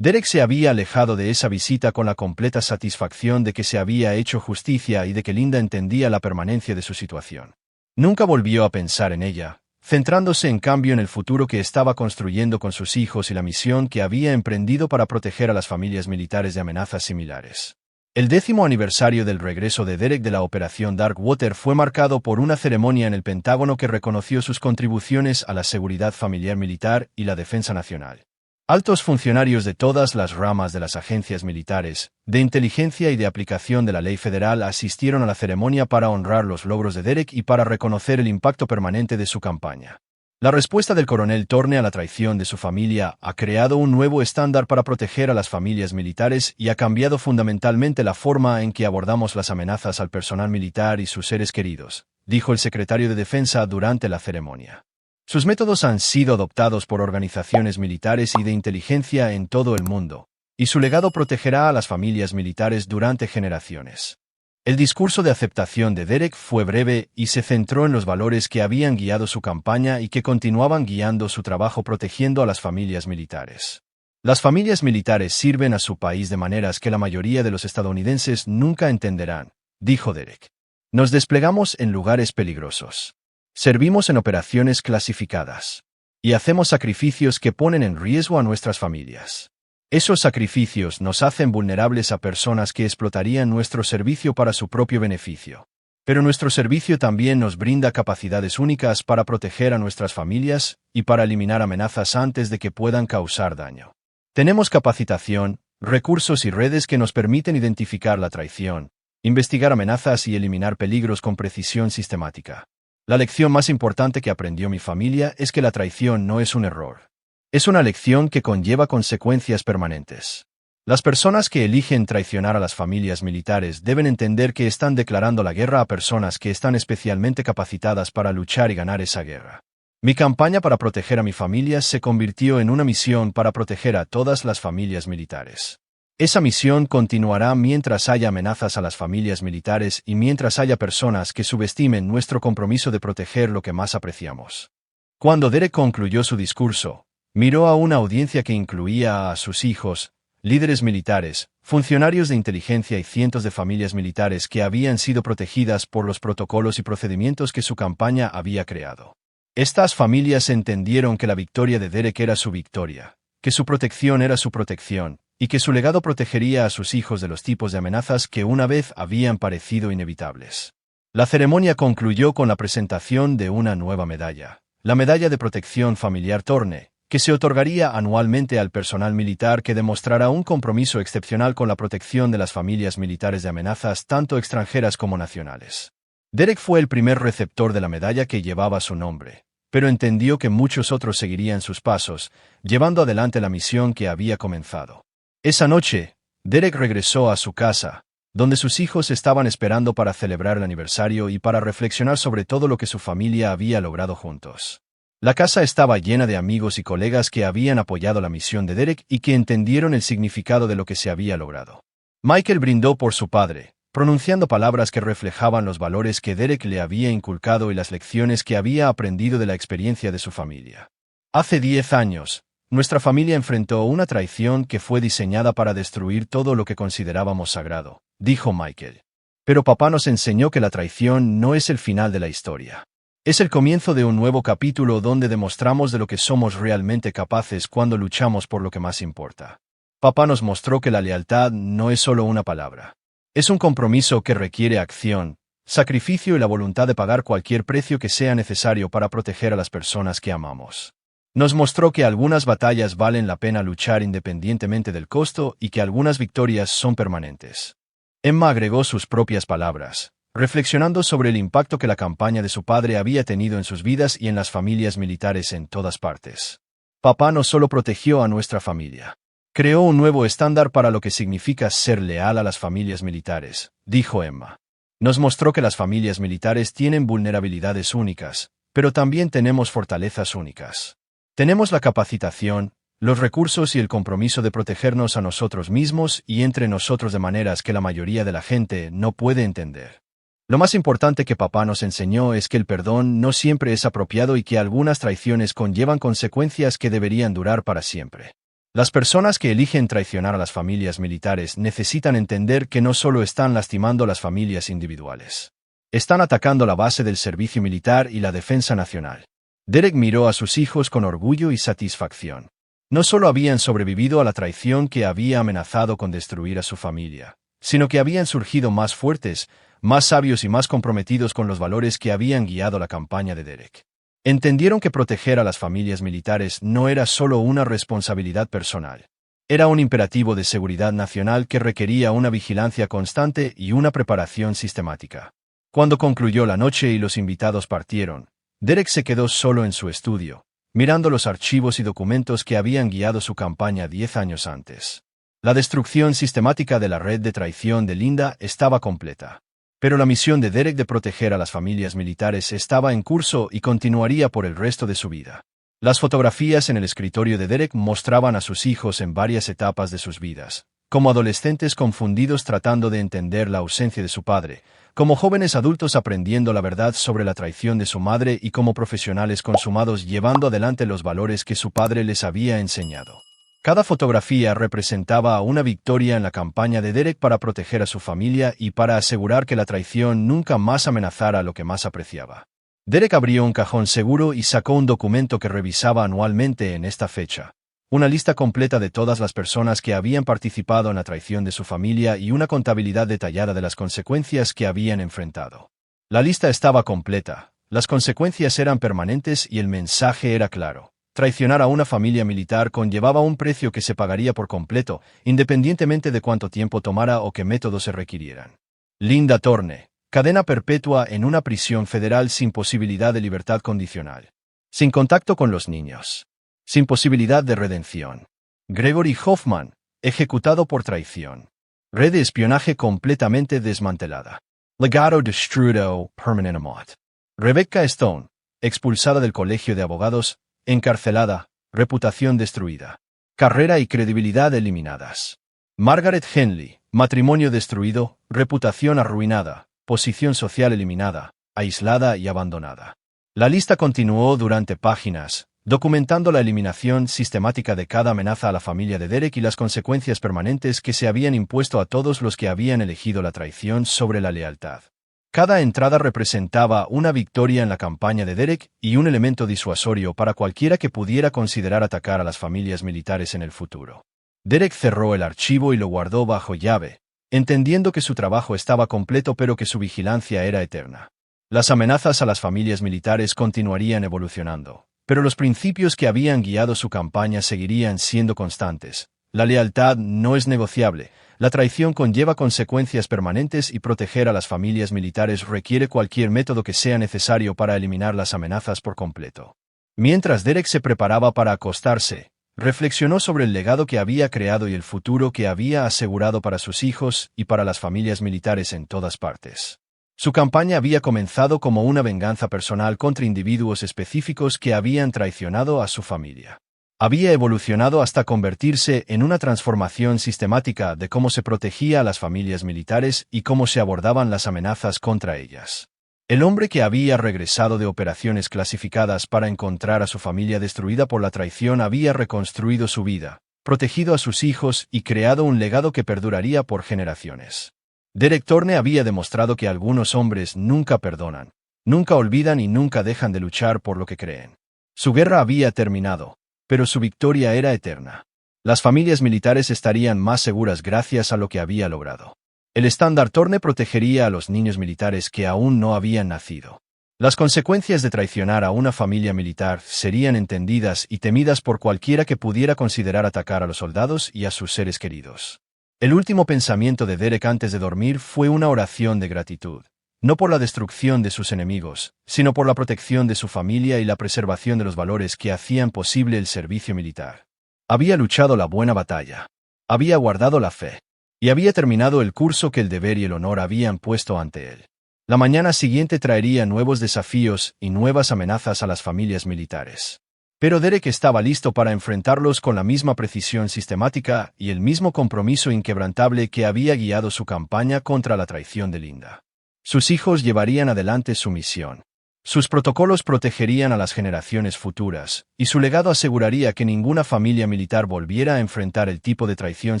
Derek se había alejado de esa visita con la completa satisfacción de que se había hecho justicia y de que Linda entendía la permanencia de su situación. Nunca volvió a pensar en ella, centrándose en cambio en el futuro que estaba construyendo con sus hijos y la misión que había emprendido para proteger a las familias militares de amenazas similares. El 10º aniversario del regreso de Derek de la Operación Darkwater fue marcado por una ceremonia en el Pentágono que reconoció sus contribuciones a la seguridad familiar militar y la defensa nacional. Altos funcionarios de todas las ramas de las agencias militares, de inteligencia y de aplicación de la ley federal asistieron a la ceremonia para honrar los logros de Derek y para reconocer el impacto permanente de su campaña. La respuesta del coronel Thorne a la traición de su familia ha creado un nuevo estándar para proteger a las familias militares y ha cambiado fundamentalmente la forma en que abordamos las amenazas al personal militar y sus seres queridos, dijo el secretario de Defensa durante la ceremonia. Sus métodos han sido adoptados por organizaciones militares y de inteligencia en todo el mundo, y su legado protegerá a las familias militares durante generaciones. El discurso de aceptación de Derek fue breve y se centró en los valores que habían guiado su campaña y que continuaban guiando su trabajo protegiendo a las familias militares. Las familias militares sirven a su país de maneras que la mayoría de los estadounidenses nunca entenderán, dijo Derek. Nos desplegamos en lugares peligrosos. Servimos en operaciones clasificadas. Y hacemos sacrificios que ponen en riesgo a nuestras familias. Esos sacrificios nos hacen vulnerables a personas que explotarían nuestro servicio para su propio beneficio. Pero nuestro servicio también nos brinda capacidades únicas para proteger a nuestras familias y para eliminar amenazas antes de que puedan causar daño. Tenemos capacitación, recursos y redes que nos permiten identificar la traición, investigar amenazas y eliminar peligros con precisión sistemática. La lección más importante que aprendió mi familia es que la traición no es un error. Es una lección que conlleva consecuencias permanentes. Las personas que eligen traicionar a las familias militares deben entender que están declarando la guerra a personas que están especialmente capacitadas para luchar y ganar esa guerra. Mi campaña para proteger a mi familia se convirtió en una misión para proteger a todas las familias militares. Esa misión continuará mientras haya amenazas a las familias militares y mientras haya personas que subestimen nuestro compromiso de proteger lo que más apreciamos. Cuando Derek concluyó su discurso, miró a una audiencia que incluía a sus hijos, líderes militares, funcionarios de inteligencia y cientos de familias militares que habían sido protegidas por los protocolos y procedimientos que su campaña había creado. Estas familias entendieron que la victoria de Derek era su victoria, que su protección era su protección, y que su legado protegería a sus hijos de los tipos de amenazas que una vez habían parecido inevitables. La ceremonia concluyó con la presentación de una nueva medalla, la Medalla de Protección Familiar Thorne, que se otorgaría anualmente al personal militar que demostrará un compromiso excepcional con la protección de las familias militares de amenazas tanto extranjeras como nacionales. Derek fue el primer receptor de la medalla que llevaba su nombre, pero entendió que muchos otros seguirían sus pasos, llevando adelante la misión que había comenzado. Esa noche, Derek regresó a su casa, donde sus hijos estaban esperando para celebrar el aniversario y para reflexionar sobre todo lo que su familia había logrado juntos. La casa estaba llena de amigos y colegas que habían apoyado la misión de Derek y que entendieron el significado de lo que se había logrado. Michael brindó por su padre, pronunciando palabras que reflejaban los valores que Derek le había inculcado y las lecciones que había aprendido de la experiencia de su familia. Hace 10 años, nuestra familia enfrentó una traición que fue diseñada para destruir todo lo que considerábamos sagrado, dijo Michael. Pero papá nos enseñó que la traición no es el final de la historia. Es el comienzo de un nuevo capítulo donde demostramos de lo que somos realmente capaces cuando luchamos por lo que más importa. Papá nos mostró que la lealtad no es solo una palabra. Es un compromiso que requiere acción, sacrificio y la voluntad de pagar cualquier precio que sea necesario para proteger a las personas que amamos. Nos mostró que algunas batallas valen la pena luchar independientemente del costo y que algunas victorias son permanentes. Emma agregó sus propias palabras, reflexionando sobre el impacto que la campaña de su padre había tenido en sus vidas y en las familias militares en todas partes. Papá no solo protegió a nuestra familia. Creó un nuevo estándar para lo que significa ser leal a las familias militares, dijo Emma. Nos mostró que las familias militares tienen vulnerabilidades únicas, pero también tenemos fortalezas únicas. Tenemos la capacitación, los recursos y el compromiso de protegernos a nosotros mismos y entre nosotros de maneras que la mayoría de la gente no puede entender. Lo más importante que papá nos enseñó es que el perdón no siempre es apropiado y que algunas traiciones conllevan consecuencias que deberían durar para siempre. Las personas que eligen traicionar a las familias militares necesitan entender que no solo están lastimando las familias individuales. Están atacando la base del servicio militar y la defensa nacional. Derek miró a sus hijos con orgullo y satisfacción. No solo habían sobrevivido a la traición que había amenazado con destruir a su familia, sino que habían surgido más fuertes, más sabios y más comprometidos con los valores que habían guiado la campaña de Derek. Entendieron que proteger a las familias militares no era solo una responsabilidad personal. Era un imperativo de seguridad nacional que requería una vigilancia constante y una preparación sistemática. Cuando concluyó la noche y los invitados partieron, Derek se quedó solo en su estudio, mirando los archivos y documentos que habían guiado su campaña 10 años antes. La destrucción sistemática de la red de traición de Linda estaba completa. Pero la misión de Derek de proteger a las familias militares estaba en curso y continuaría por el resto de su vida. Las fotografías en el escritorio de Derek mostraban a sus hijos en varias etapas de sus vidas, como adolescentes confundidos tratando de entender la ausencia de su padre, como jóvenes adultos aprendiendo la verdad sobre la traición de su madre y como profesionales consumados llevando adelante los valores que su padre les había enseñado. Cada fotografía representaba una victoria en la campaña de Derek para proteger a su familia y para asegurar que la traición nunca más amenazara lo que más apreciaba. Derek abrió un cajón seguro y sacó un documento que revisaba anualmente en esta fecha. Una lista completa de todas las personas que habían participado en la traición de su familia y una contabilidad detallada de las consecuencias que habían enfrentado. La lista estaba completa, las consecuencias eran permanentes y el mensaje era claro. Traicionar a una familia militar conllevaba un precio que se pagaría por completo, independientemente de cuánto tiempo tomara o qué métodos se requirieran. Linda Thorne, cadena perpetua en una prisión federal sin posibilidad de libertad condicional. Sin contacto con los niños. Sin posibilidad de redención. Gregory Hoffman, ejecutado por traición. Red de espionaje completamente desmantelada. Legado destruido permanentemente. Rebecca Stone, expulsada del colegio de abogados, encarcelada, reputación destruida. Carrera y credibilidad eliminadas. Margaret Henley, matrimonio destruido, reputación arruinada, posición social eliminada, aislada y abandonada. La lista continuó durante páginas, documentando la eliminación sistemática de cada amenaza a la familia de Derek y las consecuencias permanentes que se habían impuesto a todos los que habían elegido la traición sobre la lealtad. Cada entrada representaba una victoria en la campaña de Derek y un elemento disuasorio para cualquiera que pudiera considerar atacar a las familias militares en el futuro. Derek cerró el archivo y lo guardó bajo llave, entendiendo que su trabajo estaba completo pero que su vigilancia era eterna. Las amenazas a las familias militares continuarían evolucionando, pero los principios que habían guiado su campaña seguirían siendo constantes. La lealtad no es negociable, la traición conlleva consecuencias permanentes y proteger a las familias militares requiere cualquier método que sea necesario para eliminar las amenazas por completo. Mientras Derek se preparaba para acostarse, reflexionó sobre el legado que había creado y el futuro que había asegurado para sus hijos y para las familias militares en todas partes. Su campaña había comenzado como una venganza personal contra individuos específicos que habían traicionado a su familia. Había evolucionado hasta convertirse en una transformación sistemática de cómo se protegía a las familias militares y cómo se abordaban las amenazas contra ellas. El hombre que había regresado de operaciones clasificadas para encontrar a su familia destruida por la traición había reconstruido su vida, protegido a sus hijos y creado un legado que perduraría por generaciones. Derek Thorne había demostrado que algunos hombres nunca perdonan, nunca olvidan y nunca dejan de luchar por lo que creen. Su guerra había terminado, pero su victoria era eterna. Las familias militares estarían más seguras gracias a lo que había logrado. El estándar Thorne protegería a los niños militares que aún no habían nacido. Las consecuencias de traicionar a una familia militar serían entendidas y temidas por cualquiera que pudiera considerar atacar a los soldados y a sus seres queridos. El último pensamiento de Derek antes de dormir fue una oración de gratitud, no por la destrucción de sus enemigos, sino por la protección de su familia y la preservación de los valores que hacían posible el servicio militar. Había luchado la buena batalla, había guardado la fe, y había terminado el curso que el deber y el honor habían puesto ante él. La mañana siguiente traería nuevos desafíos y nuevas amenazas a las familias militares. Pero Derek estaba listo para enfrentarlos con la misma precisión sistemática y el mismo compromiso inquebrantable que había guiado su campaña contra la traición de Linda. Sus hijos llevarían adelante su misión. Sus protocolos protegerían a las generaciones futuras, y su legado aseguraría que ninguna familia militar volviera a enfrentar el tipo de traición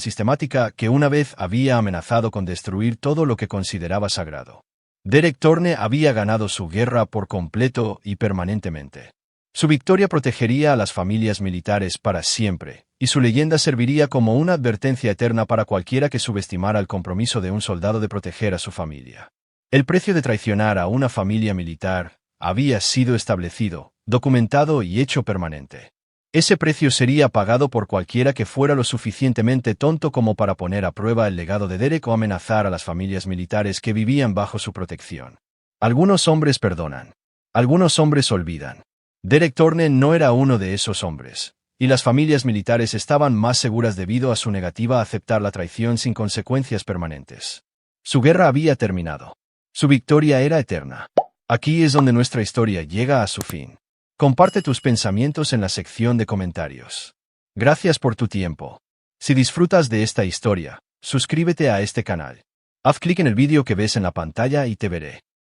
sistemática que una vez había amenazado con destruir todo lo que consideraba sagrado. Derek Thorne había ganado su guerra por completo y permanentemente. Su victoria protegería a las familias militares para siempre, y su leyenda serviría como una advertencia eterna para cualquiera que subestimara el compromiso de un soldado de proteger a su familia. El precio de traicionar a una familia militar había sido establecido, documentado y hecho permanente. Ese precio sería pagado por cualquiera que fuera lo suficientemente tonto como para poner a prueba el legado de Derek o amenazar a las familias militares que vivían bajo su protección. Algunos hombres perdonan. Algunos hombres olvidan. Derek Thorne no era uno de esos hombres, y las familias militares estaban más seguras debido a su negativa a aceptar la traición sin consecuencias permanentes. Su guerra había terminado. Su victoria era eterna. Aquí es donde nuestra historia llega a su fin. Comparte tus pensamientos en la sección de comentarios. Gracias por tu tiempo. Si disfrutas de esta historia, suscríbete a este canal. Haz clic en el vídeo que ves en la pantalla y te veré.